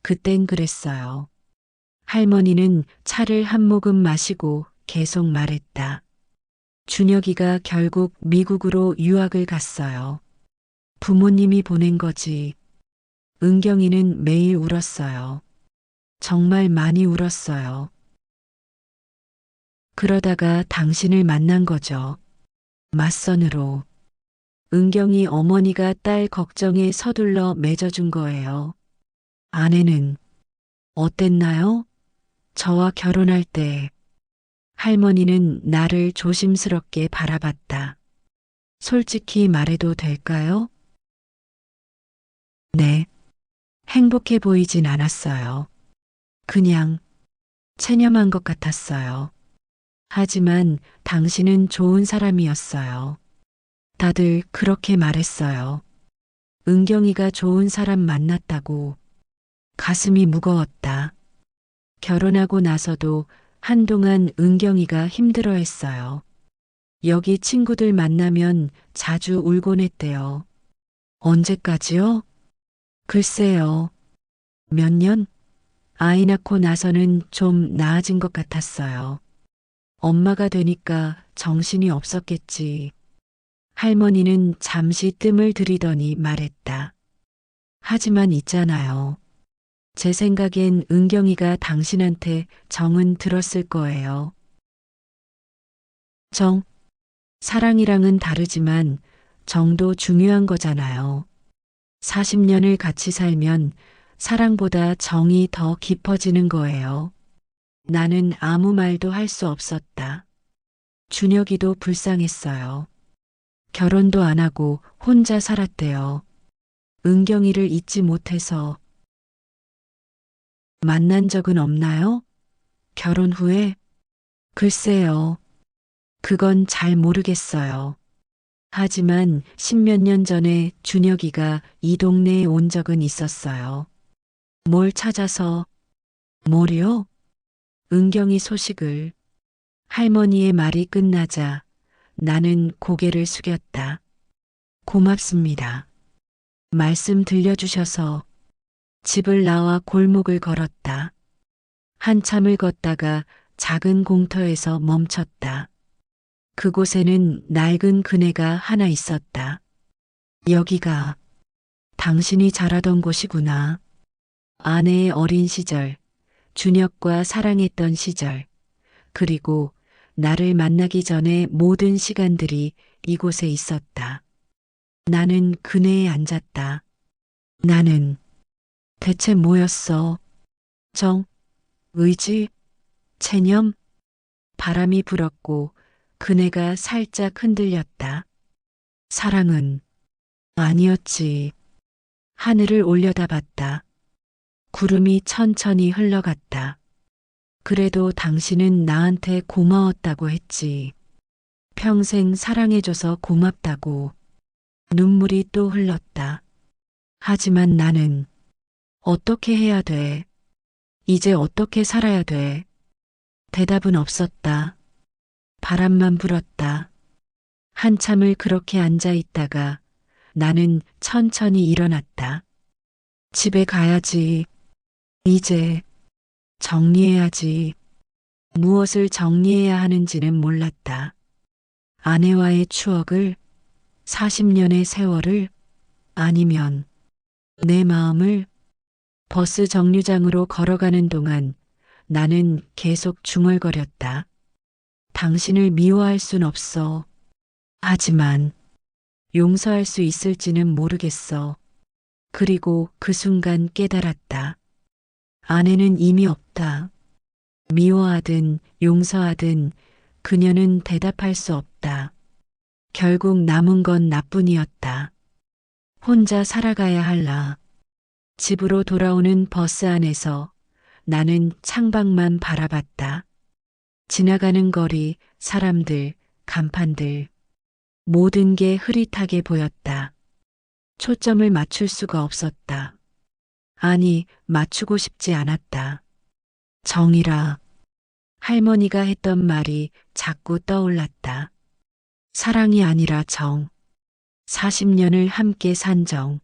그땐 그랬어요. 할머니는 차를 한 모금 마시고 계속 말했다. 준혁이가 결국 미국으로 유학을 갔어요. 부모님이 보낸 거지. 은경이는 매일 울었어요. 정말 많이 울었어요. 그러다가 당신을 만난 거죠. 맞선으로. 은경이 어머니가 딸 걱정에 서둘러 맺어준 거예요. 아내는 어땠나요? 저와 결혼할 때 할머니는 나를 조심스럽게 바라봤다. 솔직히 말해도 될까요? 네. 행복해 보이진 않았어요. 그냥 체념한 것 같았어요. 하지만 당신은 좋은 사람이었어요. 다들 그렇게 말했어요. 은경이가 좋은 사람 만났다고. 가슴이 무거웠다. 결혼하고 나서도 한동안 은경이가 힘들어했어요. 여기 친구들 만나면 자주 울곤 했대요. 언제까지요? 글쎄요. 몇 년? 아이 낳고 나서는 좀 나아진 것 같았어요. 엄마가 되니까 정신이 없었겠지. 할머니는 잠시 뜸을 들이더니 말했다. 하지만 있잖아요. 제 생각엔 은경이가 당신한테 정은 들었을 거예요. 정, 사랑이랑은 다르지만 정도 중요한 거잖아요. 40년을 같이 살면 사랑보다 정이 더 깊어지는 거예요. 나는 아무 말도 할 수 없었다. 준혁이도 불쌍했어요. 결혼도 안 하고 혼자 살았대요. 은경이를 잊지 못해서. 만난 적은 없나요? 결혼 후에? 글쎄요. 그건 잘 모르겠어요. 하지만 십몇 년 전에 준혁이가 이 동네에 온 적은 있었어요. 뭘 찾아서? 뭐요? 은경이 소식을. 할머니의 말이 끝나자 나는 고개를 숙였다. 고맙습니다. 말씀 들려주셔서. 집을 나와 골목을 걸었다. 한참을 걷다가 작은 공터에서 멈췄다. 그곳에는 낡은 그네가 하나 있었다. 여기가 당신이 자라던 곳이구나. 아내의 어린 시절, 준혁과 사랑했던 시절, 그리고 나를 만나기 전에 모든 시간들이 이곳에 있었다. 나는 그네에 앉았다. 나는 대체 뭐였어? 정, 의지, 체념? 바람이 불었고 그네가 살짝 흔들렸다. 사랑은 아니었지. 하늘을 올려다봤다. 구름이 천천히 흘러갔다. 그래도 당신은 나한테 고마웠다고 했지. 평생 사랑해줘서 고맙다고. 눈물이 또 흘렀다. 하지만 나는 어떻게 해야 돼? 이제 어떻게 살아야 돼? 대답은 없었다. 바람만 불었다. 한참을 그렇게 앉아 있다가 나는 천천히 일어났다. 집에 가야지. 이제 정리해야지. 무엇을 정리해야 하는지는 몰랐다. 아내와의 추억을, 40년의 세월을, 아니면 내 마음을. 버스 정류장으로 걸어가는 동안 나는 계속 중얼거렸다. 당신을 미워할 순 없어. 하지만 용서할 수 있을지는 모르겠어. 그리고 그 순간 깨달았다. 아내는 이미 없다. 미워하든 용서하든 그녀는 대답할 수 없다. 결국 남은 건 나뿐이었다. 혼자 살아가야 할 나. 집으로 돌아오는 버스 안에서 나는 창밖만 바라봤다. 지나가는 거리, 사람들, 간판들. 모든 게 흐릿하게 보였다. 초점을 맞출 수가 없었다. 아니, 맞추고 싶지 않았다. 정이라. 할머니가 했던 말이 자꾸 떠올랐다. 사랑이 아니라 정. 40년을 함께 산 정.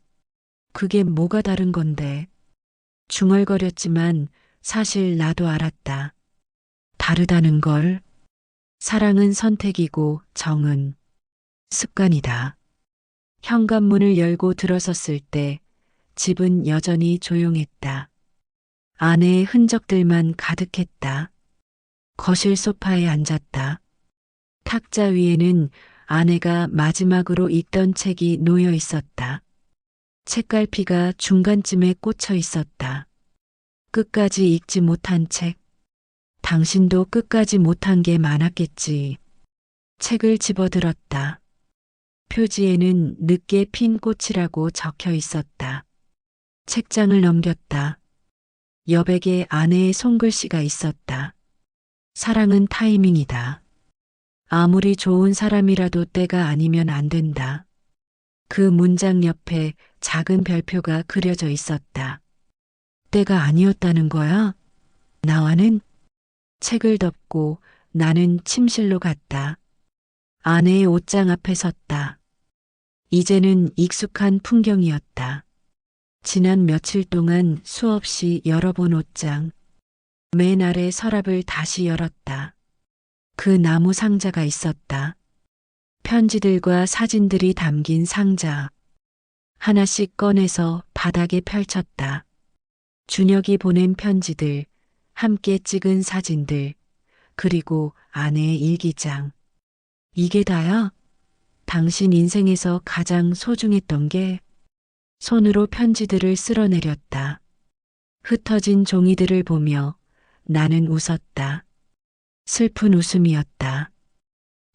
그게 뭐가 다른 건데. 중얼거렸지만 사실 나도 알았다. 다르다는 걸. 사랑은 선택이고 정은 습관이다. 현관문을 열고 들어섰을 때 집은 여전히 조용했다. 아내의 흔적들만 가득했다. 거실 소파에 앉았다. 탁자 위에는 아내가 마지막으로 읽던 책이 놓여 있었다. 책갈피가 중간쯤에 꽂혀 있었다. 끝까지 읽지 못한 책. 당신도 끝까지 못한 게 많았겠지. 책을 집어들었다. 표지에는 늦게 핀 꽃이라고 적혀 있었다. 책장을 넘겼다. 여백에 아내의 손글씨가 있었다. 사랑은 타이밍이다. 아무리 좋은 사람이라도 때가 아니면 안 된다. 그 문장 옆에 작은 별표가 그려져 있었다. 때가 아니었다는 거야? 나와는? 책을 덮고 나는 침실로 갔다. 아내의 옷장 앞에 섰다. 이제는 익숙한 풍경이었다. 지난 며칠 동안 수없이 열어본 옷장. 맨 아래 서랍을 다시 열었다. 그 나무 상자가 있었다. 편지들과 사진들이 담긴 상자. 하나씩 꺼내서 바닥에 펼쳤다. 준혁이 보낸 편지들, 함께 찍은 사진들, 그리고 아내의 일기장. 이게 다야? 당신 인생에서 가장 소중했던 게. 손으로 편지들을 쓸어내렸다. 흩어진 종이들을 보며 나는 웃었다. 슬픈 웃음이었다.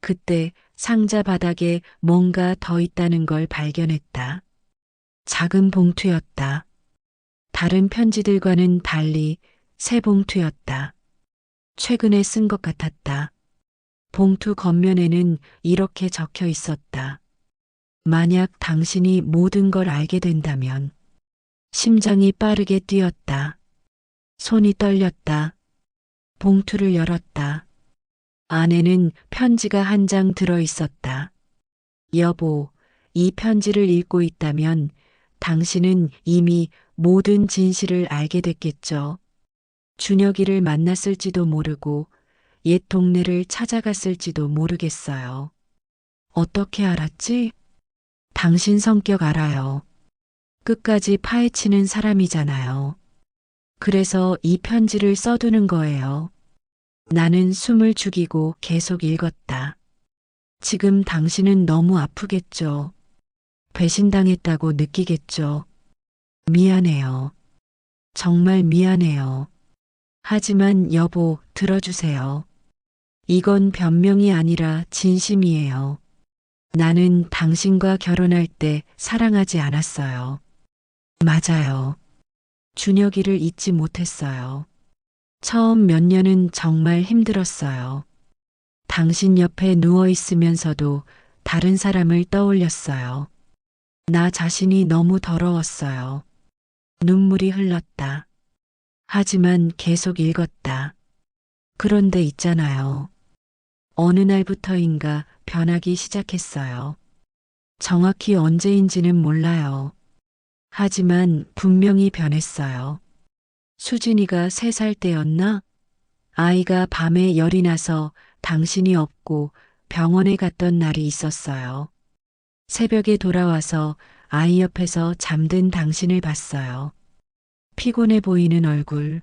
그때 상자 바닥에 뭔가 더 있다는 걸 발견했다. 작은 봉투였다. 다른 편지들과는 달리 새 봉투였다. 최근에 쓴 것 같았다. 봉투 겉면에는 이렇게 적혀 있었다. 만약 당신이 모든 걸 알게 된다면. 심장이 빠르게 뛰었다. 손이 떨렸다. 봉투를 열었다. 안에는 편지가 한 장 들어 있었다. 여보, 이 편지를 읽고 있다면 당신은 이미 모든 진실을 알게 됐겠죠. 준혁이를 만났을지도 모르고 옛 동네를 찾아갔을지도 모르겠어요. 어떻게 알았지? 당신 성격 알아요. 끝까지 파헤치는 사람이잖아요. 그래서 이 편지를 써두는 거예요. 나는 숨을 죽이고 계속 읽었다. 지금 당신은 너무 아프겠죠. 배신당했다고 느끼겠죠. 미안해요. 정말 미안해요. 하지만 여보, 들어주세요. 이건 변명이 아니라 진심이에요. 나는 당신과 결혼할 때 사랑하지 않았어요. 맞아요. 준혁이를 잊지 못했어요. 처음 몇 년은 정말 힘들었어요. 당신 옆에 누워 있으면서도 다른 사람을 떠올렸어요. 나 자신이 너무 더러웠어요. 눈물이 흘렀다. 하지만 계속 읽었다. 그런데 있잖아요. 어느 날부터인가 변하기 시작했어요. 정확히 언제인지는 몰라요. 하지만 분명히 변했어요. 수진이가 3살 때였나? 아이가 밤에 열이 나서 당신이 없고 병원에 갔던 날이 있었어요. 새벽에 돌아와서 아이 옆에서 잠든 당신을 봤어요. 피곤해 보이는 얼굴.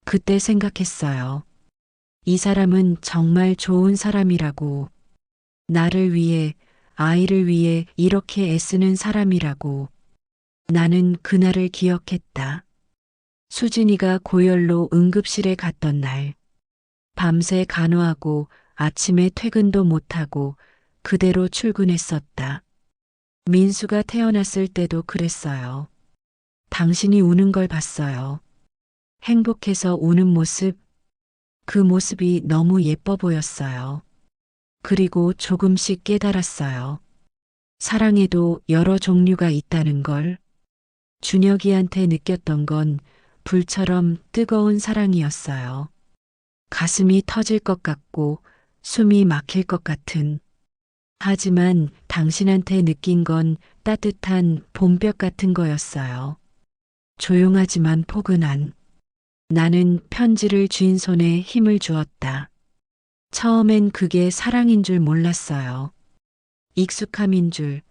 그때 생각했어요. 이 사람은 정말 좋은 사람이라고. 나를 위해, 아이를 위해 이렇게 애쓰는 사람이라고. 나는 그날을 기억했다. 수진이가 고열로 응급실에 갔던 날. 밤새 간호하고 아침에 퇴근도 못하고 그대로 출근했었다. 민수가 태어났을 때도 그랬어요. 당신이 우는 걸 봤어요. 행복해서 우는 모습, 그 모습이 너무 예뻐 보였어요. 그리고 조금씩 깨달았어요. 사랑에도 여러 종류가 있다는 걸. 준혁이한테 느꼈던 건 불처럼 뜨거운 사랑이었어요. 가슴이 터질 것 같고 숨이 막힐 것 같은. 하지만 당신한테 느낀 건 따뜻한 봄볕 같은 거였어요. 조용하지만 포근한. 나는 편지를 쥔 손에 힘을 주었다. 처음엔 그게 사랑인 줄 몰랐어요. 익숙함인 줄,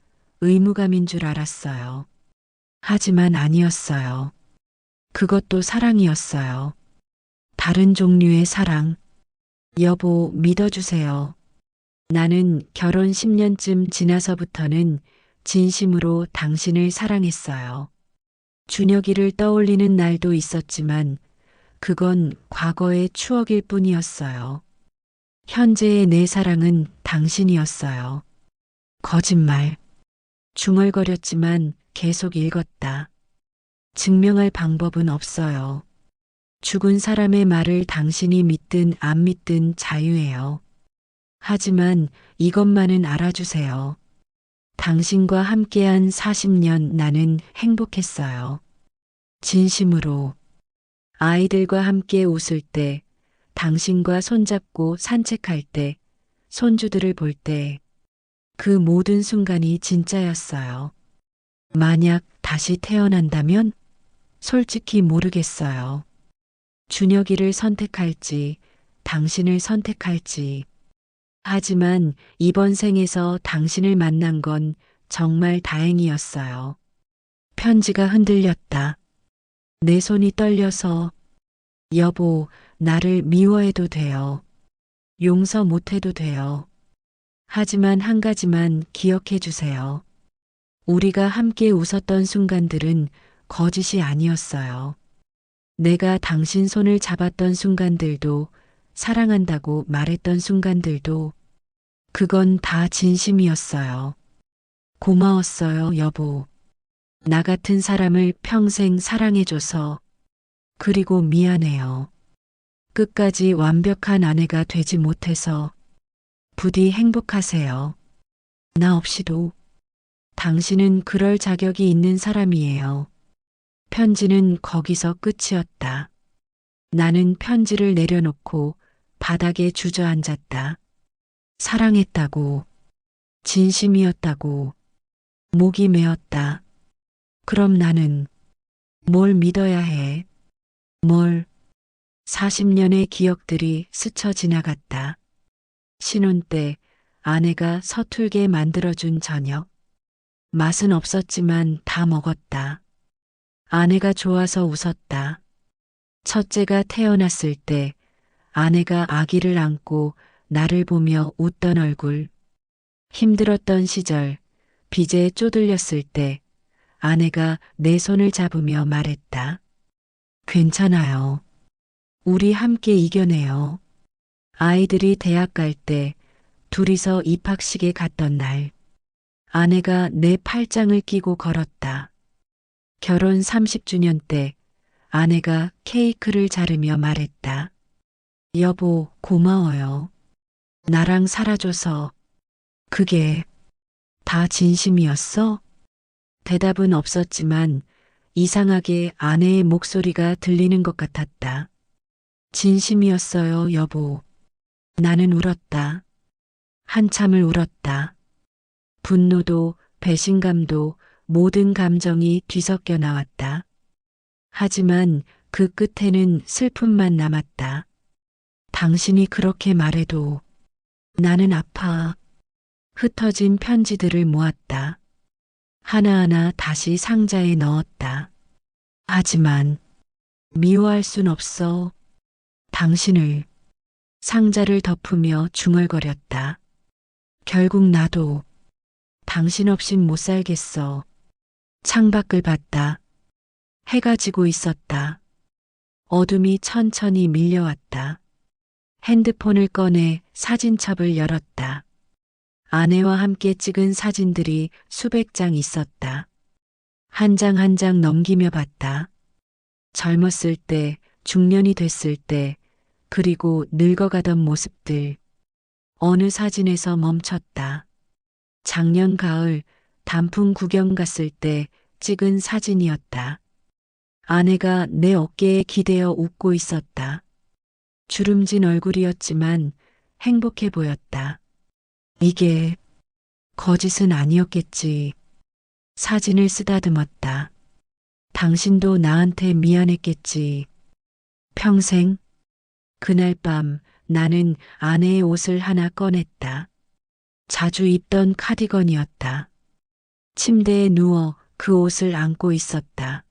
의무감인 줄 알았어요. 하지만 아니었어요. 그것도 사랑이었어요. 다른 종류의 사랑. 여보, 믿어주세요. 나는 결혼 10년쯤 지나서부터는 진심으로 당신을 사랑했어요. 준혁이를 떠올리는 날도 있었지만 그건 과거의 추억일 뿐이었어요. 현재의 내 사랑은 당신이었어요. 거짓말. 중얼거렸지만 계속 읽었다. 증명할 방법은 없어요. 죽은 사람의 말을 당신이 믿든 안 믿든 자유예요. 하지만 이것만은 알아주세요. 당신과 함께한 40년 나는 행복했어요. 진심으로. 아이들과 함께 웃을 때, 당신과 손잡고 산책할 때, 손주들을 볼 때, 그 모든 순간이 진짜였어요. 만약 다시 태어난다면? 솔직히 모르겠어요. 준혁이를 선택할지, 당신을 선택할지. 하지만 이번 생에서 당신을 만난 건 정말 다행이었어요. 편지가 흔들렸다. 내 손이 떨려서, 여보, 나를 미워해도 돼요. 용서 못해도 돼요. 하지만 한 가지만 기억해 주세요. 우리가 함께 웃었던 순간들은 거짓이 아니었어요. 내가 당신 손을 잡았던 순간들도, 사랑한다고 말했던 순간들도, 그건 다 진심이었어요. 고마웠어요, 여보. 나 같은 사람을 평생 사랑해줘서. 그리고 미안해요. 끝까지 완벽한 아내가 되지 못해서. 부디 행복하세요. 나 없이도 당신은 그럴 자격이 있는 사람이에요. 편지는 거기서 끝이었다. 나는 편지를 내려놓고 바닥에 주저앉았다. 사랑했다고, 진심이었다고, 목이 메었다. 그럼 나는 뭘 믿어야 해? 뭘? 40년의 기억들이 스쳐 지나갔다. 신혼 때 아내가 서툴게 만들어준 저녁. 맛은 없었지만 다 먹었다. 아내가 좋아서 웃었다. 첫째가 태어났을 때 아내가 아기를 안고 나를 보며 웃던 얼굴. 힘들었던 시절, 빚에 쪼들렸을 때 아내가 내 손을 잡으며 말했다. 괜찮아요. 우리 함께 이겨내요. 아이들이 대학 갈 때 둘이서 입학식에 갔던 날, 아내가 내 팔짱을 끼고 걸었다. 결혼 30주년 때 아내가 케이크를 자르며 말했다. 여보, 고마워요. 나랑 살아줘서. 그게 다 진심이었어? 대답은 없었지만 이상하게 아내의 목소리가 들리는 것 같았다. 진심이었어요, 여보. 나는 울었다. 한참을 울었다. 분노도 배신감도 모든 감정이 뒤섞여 나왔다. 하지만 그 끝에는 슬픔만 남았다. 당신이 그렇게 말해도 나는 아파. 흩어진 편지들을 모았다. 하나하나 다시 상자에 넣었다. 하지만 미워할 순 없어. 당신을. 상자를 덮으며 중얼거렸다. 결국 나도 당신 없인 못 살겠어. 창밖을 봤다. 해가 지고 있었다. 어둠이 천천히 밀려왔다. 핸드폰을 꺼내 사진첩을 열었다. 아내와 함께 찍은 사진들이 수백 장 있었다. 한 장 한 장 넘기며 봤다. 젊었을 때, 중년이 됐을 때, 그리고 늙어가던 모습들. 어느 사진에서 멈췄다. 작년 가을 단풍 구경 갔을 때 찍은 사진이었다. 아내가 내 어깨에 기대어 웃고 있었다. 주름진 얼굴이었지만 행복해 보였다. 이게 거짓은 아니었겠지. 사진을 쓰다듬었다. 당신도 나한테 미안했겠지. 평생. 그날 밤 나는 아내의 옷을 하나 꺼냈다. 자주 입던 카디건이었다. 침대에 누워 그 옷을 안고 있었다.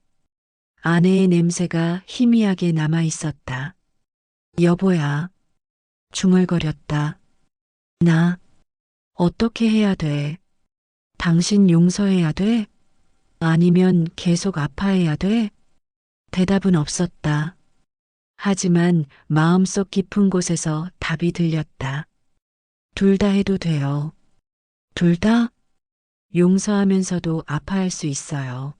아내의 냄새가 희미하게 남아 있었다. 여보야. 중얼거렸다. 나 어떻게 해야 돼? 당신 용서해야 돼? 아니면 계속 아파해야 돼? 대답은 없었다. 하지만 마음속 깊은 곳에서 답이 들렸다. 둘 다 해도 돼요. 둘 다? 용서하면서도 아파할 수 있어요.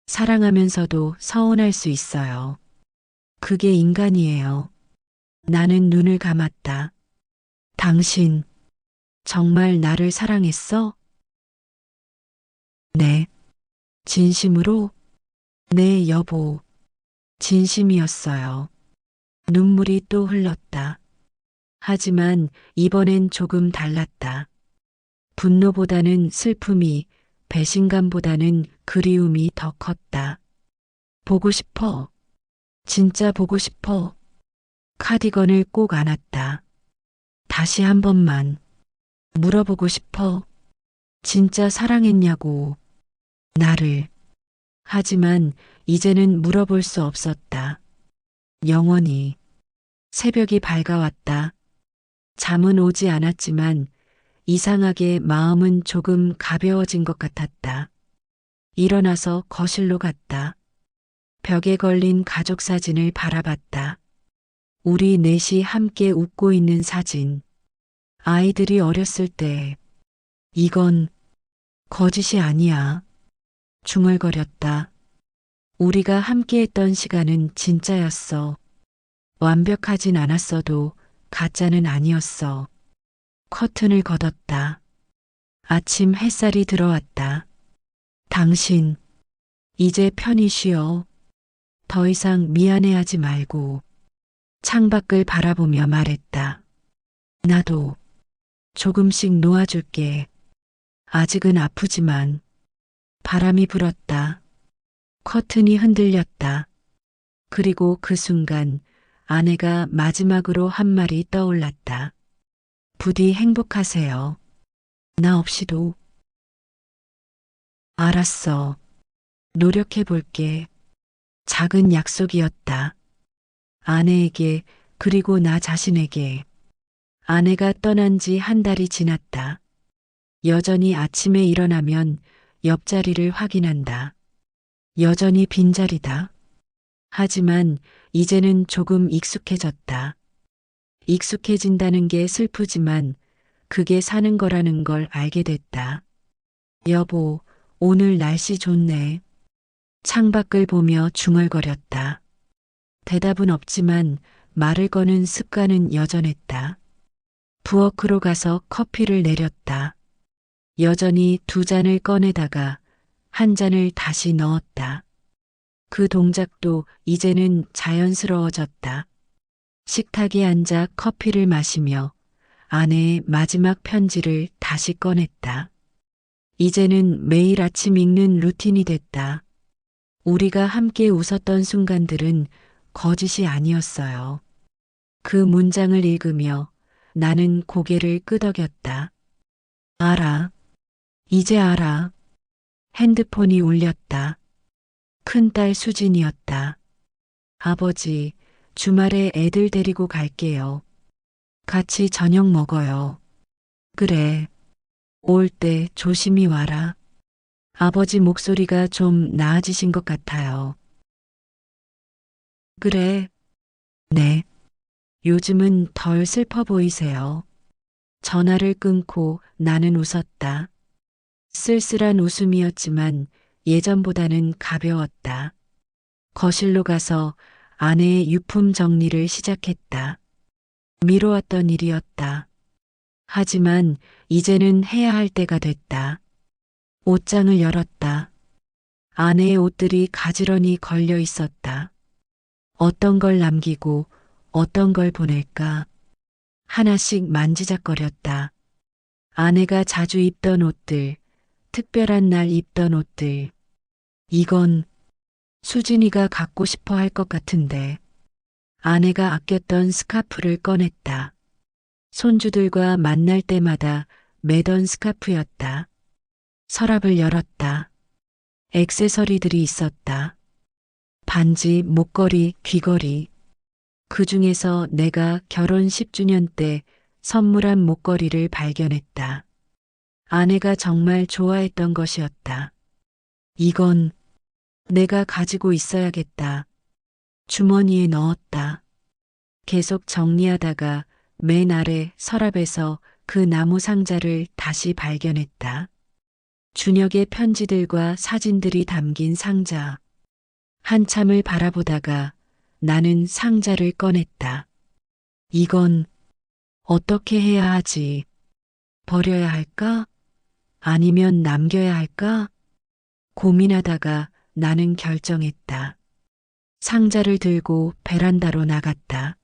사랑하면서도 서운할 수 있어요. 그게 인간이에요. 나는 눈을 감았다. 당신, 정말 나를 사랑했어? 네. 진심으로? 네, 여보. 진심이었어요. 눈물이 또 흘렀다. 하지만 이번엔 조금 달랐다. 분노보다는 슬픔이, 배신감보다는 그리움이 더 컸다. 보고 싶어. 진짜 보고 싶어. 카디건을 꼭 안았다. 다시 한 번만 물어보고 싶어. 진짜 사랑했냐고. 나를. 하지만 이제는 물어볼 수 없었다. 영원히. 새벽이 밝아왔다. 잠은 오지 않았지만 이상하게 마음은 조금 가벼워진 것 같았다. 일어나서 거실로 갔다. 벽에 걸린 가족 사진을 바라봤다. 우리 넷이 함께 웃고 있는 사진. 아이들이 어렸을 때. 이건 거짓이 아니야. 중얼거렸다. 우리가 함께했던 시간은 진짜였어. 완벽하진 않았어도 가짜는 아니었어. 커튼을 걷었다. 아침 햇살이 들어왔다. 당신, 이제 편히 쉬어. 더 이상 미안해하지 말고 창밖을 바라보며 말했다. 나도 조금씩 놓아줄게. 아직은 아프지만. 바람이 불었다. 커튼이 흔들렸다. 그리고 그 순간 아내가 마지막으로 한 말이 떠올랐다. 부디 행복하세요. 나 없이도. 알았어. 노력해 볼게. 작은 약속이었다. 아내에게 그리고 나 자신에게. 아내가 떠난 지 한 달이 지났다. 여전히 아침에 일어나면 옆자리를 확인한다. 여전히 빈자리다. 하지만 이제는 조금 익숙해졌다. 익숙해진다는 게 슬프지만 그게 사는 거라는 걸 알게 됐다. 여보, 오늘 날씨 좋네. 창밖을 보며 중얼거렸다. 대답은 없지만 말을 거는 습관은 여전했다. 부엌으로 가서 커피를 내렸다. 여전히 두 잔을 꺼내다가 한 잔을 다시 넣었다. 그 동작도 이제는 자연스러워졌다. 식탁에 앉아 커피를 마시며 아내의 마지막 편지를 다시 꺼냈다. 이제는 매일 아침 읽는 루틴이 됐다. 우리가 함께 웃었던 순간들은 거짓이 아니었어요. 그 문장을 읽으며 나는 고개를 끄덕였다. 알아. 이제 알아. 핸드폰이 울렸다. 큰딸 수진이었다. 아버지, 주말에 애들 데리고 갈게요. 같이 저녁 먹어요. 그래. 올 때 조심히 와라. 아버지 목소리가 좀 나아지신 것 같아요. 그래. 네. 요즘은 덜 슬퍼 보이세요. 전화를 끊고 나는 웃었다. 쓸쓸한 웃음이었지만 예전보다는 가벼웠다. 거실로 가서 아내의 유품 정리를 시작했다. 미뤄왔던 일이었다. 하지만 이제는 해야 할 때가 됐다. 옷장을 열었다. 아내의 옷들이 가지런히 걸려 있었다. 어떤 걸 남기고 어떤 걸 보낼까? 하나씩 만지작거렸다. 아내가 자주 입던 옷들, 특별한 날 입던 옷들. 이건 수진이가 갖고 싶어 할 것 같은데. 아내가 아꼈던 스카프를 꺼냈다. 손주들과 만날 때마다 매던 스카프였다. 서랍을 열었다. 액세서리들이 있었다. 반지, 목걸이, 귀걸이. 그 중에서 내가 결혼 10주년 때 선물한 목걸이를 발견했다. 아내가 정말 좋아했던 것이었다. 이건 내가 가지고 있어야겠다. 주머니에 넣었다. 계속 정리하다가 맨 아래 서랍에서 그 나무 상자를 다시 발견했다. 준혁의 편지들과 사진들이 담긴 상자. 한참을 바라보다가 나는 상자를 꺼냈다. 이건 어떻게 해야 하지? 버려야 할까? 아니면 남겨야 할까? 고민하다가 나는 결정했다. 상자를 들고 베란다로 나갔다.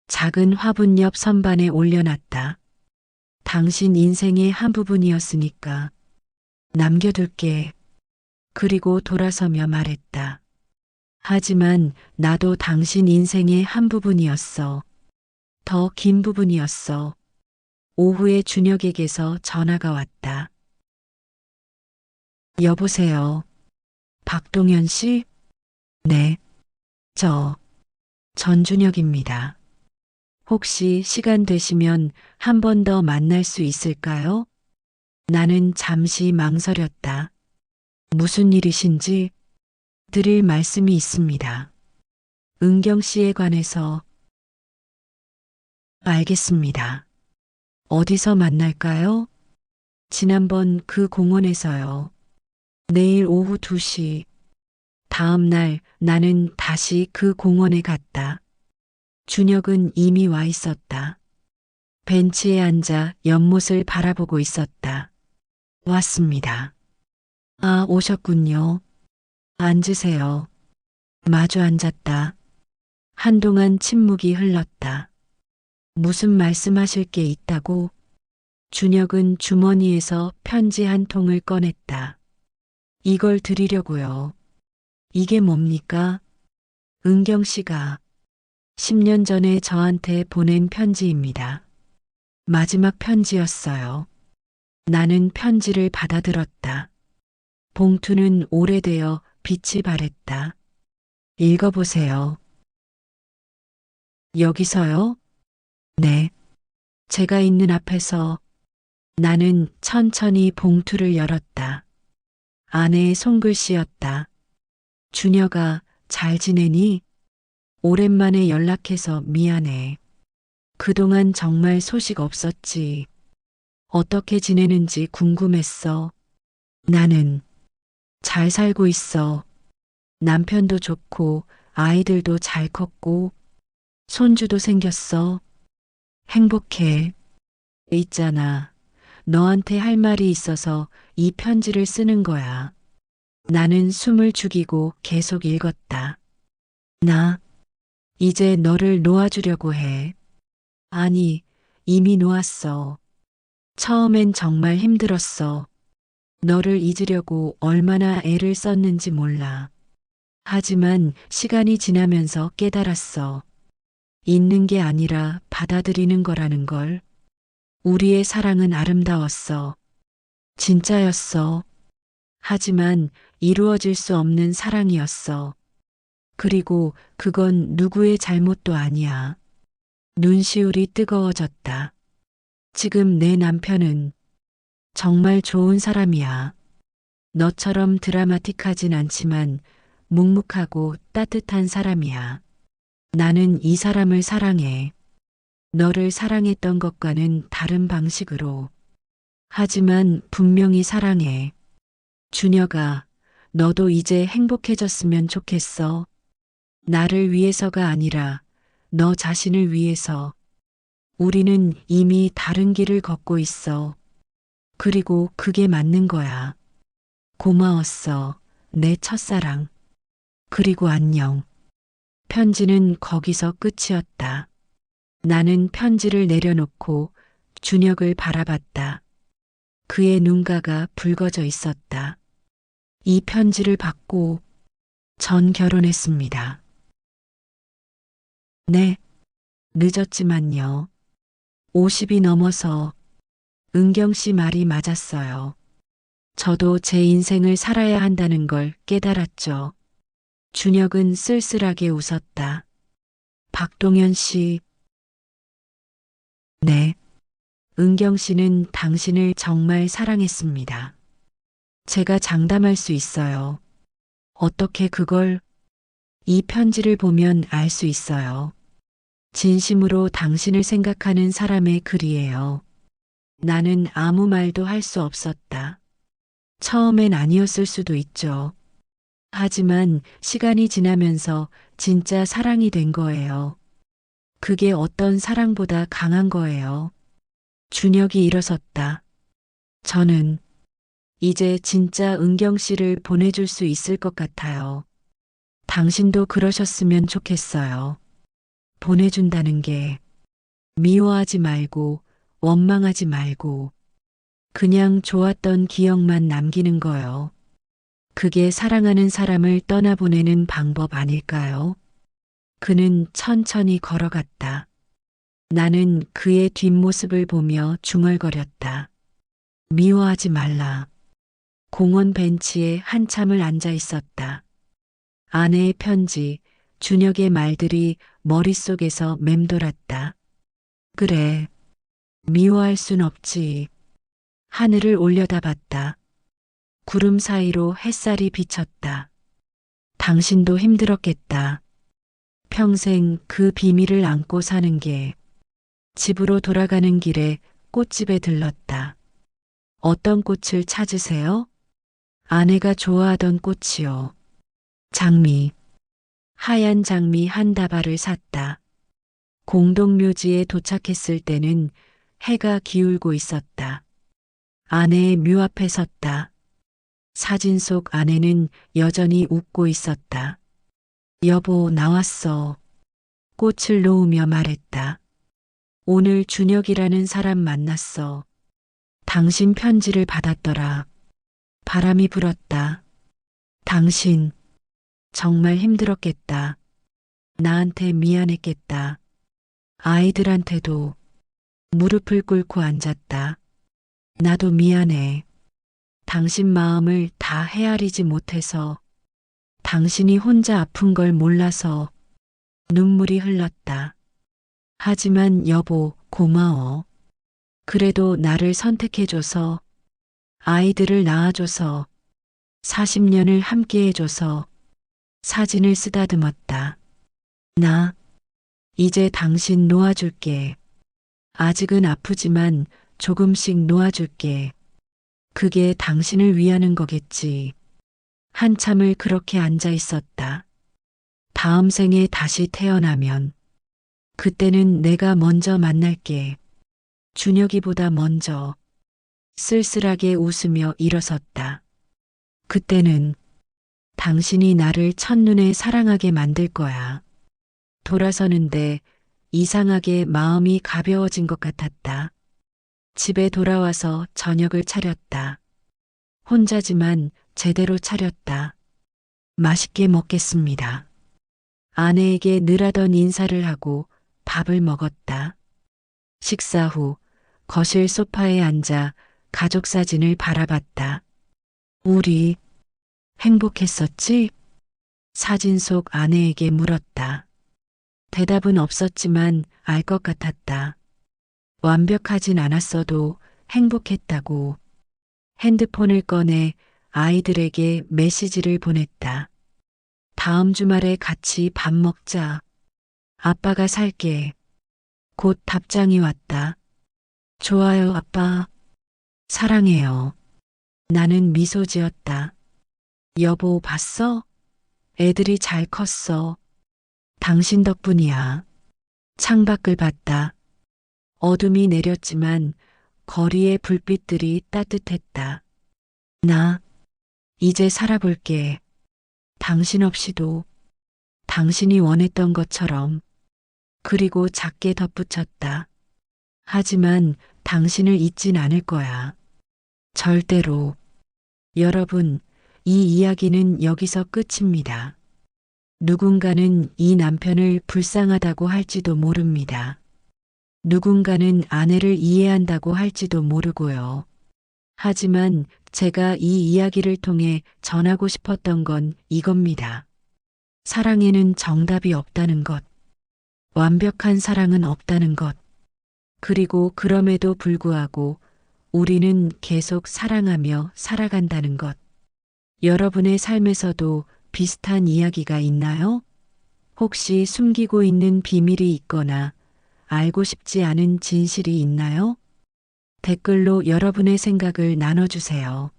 작은 화분 옆 선반에 올려놨다. 당신 인생의 한 부분이었으니까 남겨둘게. 그리고 돌아서며 말했다. 하지만 나도 당신 인생의 한 부분이었어. 더 긴 부분이었어. 오후에 준혁에게서 전화가 왔다. 여보세요. 박동현 씨? 네. 저 전준혁입니다. 혹시 시간 되시면 한 번 더 만날 수 있을까요? 나는 잠시 망설였다. 무슨 일이신지 드릴 말씀이 있습니다. 은경 씨에 관해서. 알겠습니다. 어디서 만날까요? 지난번 그 공원에서요. 내일 오후 2시. 다음 날 나는 다시 그 공원에 갔다. 준혁은 이미 와 있었다. 벤치에 앉아 연못을 바라보고 있었다. 왔습니다. 아, 오셨군요. 앉으세요. 마주 앉았다. 한동안 침묵이 흘렀다. 무슨 말씀하실 게 있다고? 준혁은 주머니에서 편지 한 통을 꺼냈다. 이걸 드리려고요. 이게 뭡니까? 은경 씨가 10년 전에 저한테 보낸 편지입니다. 마지막 편지였어요. 나는 편지를 받아들었다. 봉투는 오래되어 빛이 바랬다. 읽어보세요. 여기서요? 네. 제가 있는 앞에서 나는 천천히 봉투를 열었다. 안에 손글씨였다. 준혁아, 잘 지내니? 오랜만에 연락해서 미안해. 그동안 정말 소식 없었지. 어떻게 지내는지 궁금했어. 나는 잘 살고 있어. 남편도 좋고 아이들도 잘 컸고 손주도 생겼어. 행복해. 있잖아. 너한테 할 말이 있어서 이 편지를 쓰는 거야. 나는 숨을 죽이고 계속 읽었다. 나 이제 너를 놓아주려고 해. 아니, 이미 놓았어. 처음엔 정말 힘들었어. 너를 잊으려고 얼마나 애를 썼는지 몰라. 하지만 시간이 지나면서 깨달았어. 잊는 게 아니라 받아들이는 거라는 걸. 우리의 사랑은 아름다웠어. 진짜였어. 하지만 이루어질 수 없는 사랑이었어. 그리고 그건 누구의 잘못도 아니야. 눈시울이 뜨거워졌다. 지금 내 남편은 정말 좋은 사람이야. 너처럼 드라마틱하진 않지만 묵묵하고 따뜻한 사람이야. 나는 이 사람을 사랑해. 너를 사랑했던 것과는 다른 방식으로. 하지만 분명히 사랑해. 준혁아, 너도 이제 행복해졌으면 좋겠어. 나를 위해서가 아니라 너 자신을 위해서. 우리는 이미 다른 길을 걷고 있어. 그리고 그게 맞는 거야. 고마웠어. 내 첫사랑. 그리고 안녕. 편지는 거기서 끝이었다. 나는 편지를 내려놓고 준혁을 바라봤다. 그의 눈가가 붉어져 있었다. 이 편지를 받고 전 결혼했습니다. 네, 늦었지만요. 50이 넘어서 은경 씨 말이 맞았어요. 저도 제 인생을 살아야 한다는 걸 깨달았죠. 준혁은 쓸쓸하게 웃었다. 박동현 씨. 네. 은경 씨는 당신을 정말 사랑했습니다. 제가 장담할 수 있어요. 어떻게 그걸 이 편지를 보면 알 수 있어요. 진심으로 당신을 생각하는 사람의 글이에요. 나는 아무 말도 할 수 없었다. 처음엔 아니었을 수도 있죠. 하지만 시간이 지나면서 진짜 사랑이 된 거예요. 그게 어떤 사랑보다 강한 거예요. 준혁이 일어섰다. 저는 이제 진짜 은경 씨를 보내줄 수 있을 것 같아요. 당신도 그러셨으면 좋겠어요. 보내준다는 게 미워하지 말고 원망하지 말고 그냥 좋았던 기억만 남기는 거요. 그게 사랑하는 사람을 떠나보내는 방법 아닐까요? 그는 천천히 걸어갔다. 나는 그의 뒷모습을 보며 중얼거렸다. 미워하지 말라. 공원 벤치에 한참을 앉아 있었다. 아내의 편지, 준혁의 말들이 머릿속에서 맴돌았다. 그래. 미워할 순 없지. 하늘을 올려다봤다. 구름 사이로 햇살이 비쳤다. 당신도 힘들었겠다. 평생 그 비밀을 안고 사는 게. 집으로 돌아가는 길에 꽃집에 들렀다. 어떤 꽃을 찾으세요? 아내가 좋아하던 꽃이요. 장미. 하얀 장미 한 다발을 샀다. 공동묘지에 도착했을 때는 해가 기울고 있었다. 아내의 묘 앞에 섰다. 사진 속 아내는 여전히 웃고 있었다. 여보, 나왔어. 꽃을 놓으며 말했다. 오늘 준혁이라는 사람 만났어. 당신 편지를 받았더라. 바람이 불었다. 당신 정말 힘들었겠다. 나한테 미안했겠다. 아이들한테도. 무릎을 꿇고 앉았다. 나도 미안해. 당신 마음을 다 헤아리지 못해서, 당신이 혼자 아픈 걸 몰라서 눈물이 흘렀다. 하지만 여보, 고마워. 그래도 나를 선택해줘서, 아이들을 낳아줘서, 40년을 함께해줘서 사진을 쓰다듬었다. 나 이제 당신 놓아줄게. 아직은 아프지만 조금씩 놓아줄게. 그게 당신을 위하는 거겠지. 한참을 그렇게 앉아 있었다. 다음 생에 다시 태어나면 그때는 내가 먼저 만날게. 준혁이보다 먼저. 쓸쓸하게 웃으며 일어섰다. 그때는 당신이 나를 첫눈에 사랑하게 만들 거야. 돌아서는데 이상하게 마음이 가벼워진 것 같았다. 집에 돌아와서 저녁을 차렸다. 혼자지만 제대로 차렸다. 맛있게 먹겠습니다. 아내에게 늘 하던 인사를 하고 밥을 먹었다. 식사 후 거실 소파에 앉아 가족 사진을 바라봤다. 우리 행복했었지? 사진 속 아내에게 물었다. 대답은 없었지만 알 것 같았다. 완벽하진 않았어도 행복했다고. 핸드폰을 꺼내 아이들에게 메시지를 보냈다. 다음 주말에 같이 밥 먹자. 아빠가 살게. 곧 답장이 왔다. 좋아요, 아빠. 사랑해요. 나는 미소 지었다. 여보, 봤어? 애들이 잘 컸어. 당신 덕분이야. 창밖을 봤다. 어둠이 내렸지만 거리의 불빛들이 따뜻했다. 나 이제 살아볼게. 당신 없이도, 당신이 원했던 것처럼. 그리고 작게 덧붙였다. 하지만 당신을 잊진 않을 거야. 절대로. 여러분, 이 이야기는 여기서 끝입니다. 누군가는 이 남편을 불쌍하다고 할지도 모릅니다. 누군가는 아내를 이해한다고 할지도 모르고요. 하지만 제가 이 이야기를 통해 전하고 싶었던 건 이겁니다. 사랑에는 정답이 없다는 것. 완벽한 사랑은 없다는 것. 그리고 그럼에도 불구하고 우리는 계속 사랑하며 살아간다는 것. 여러분의 삶에서도 비슷한 이야기가 있나요? 혹시 숨기고 있는 비밀이 있거나 알고 싶지 않은 진실이 있나요? 댓글로 여러분의 생각을 나눠주세요.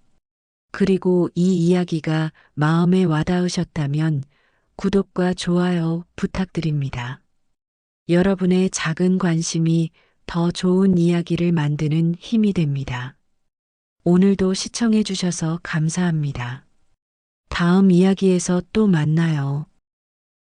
그리고 이 이야기가 마음에 와닿으셨다면 구독과 좋아요 부탁드립니다. 여러분의 작은 관심이 더 좋은 이야기를 만드는 힘이 됩니다. 오늘도 시청해 주셔서 감사합니다. 다음 이야기에서 또 만나요.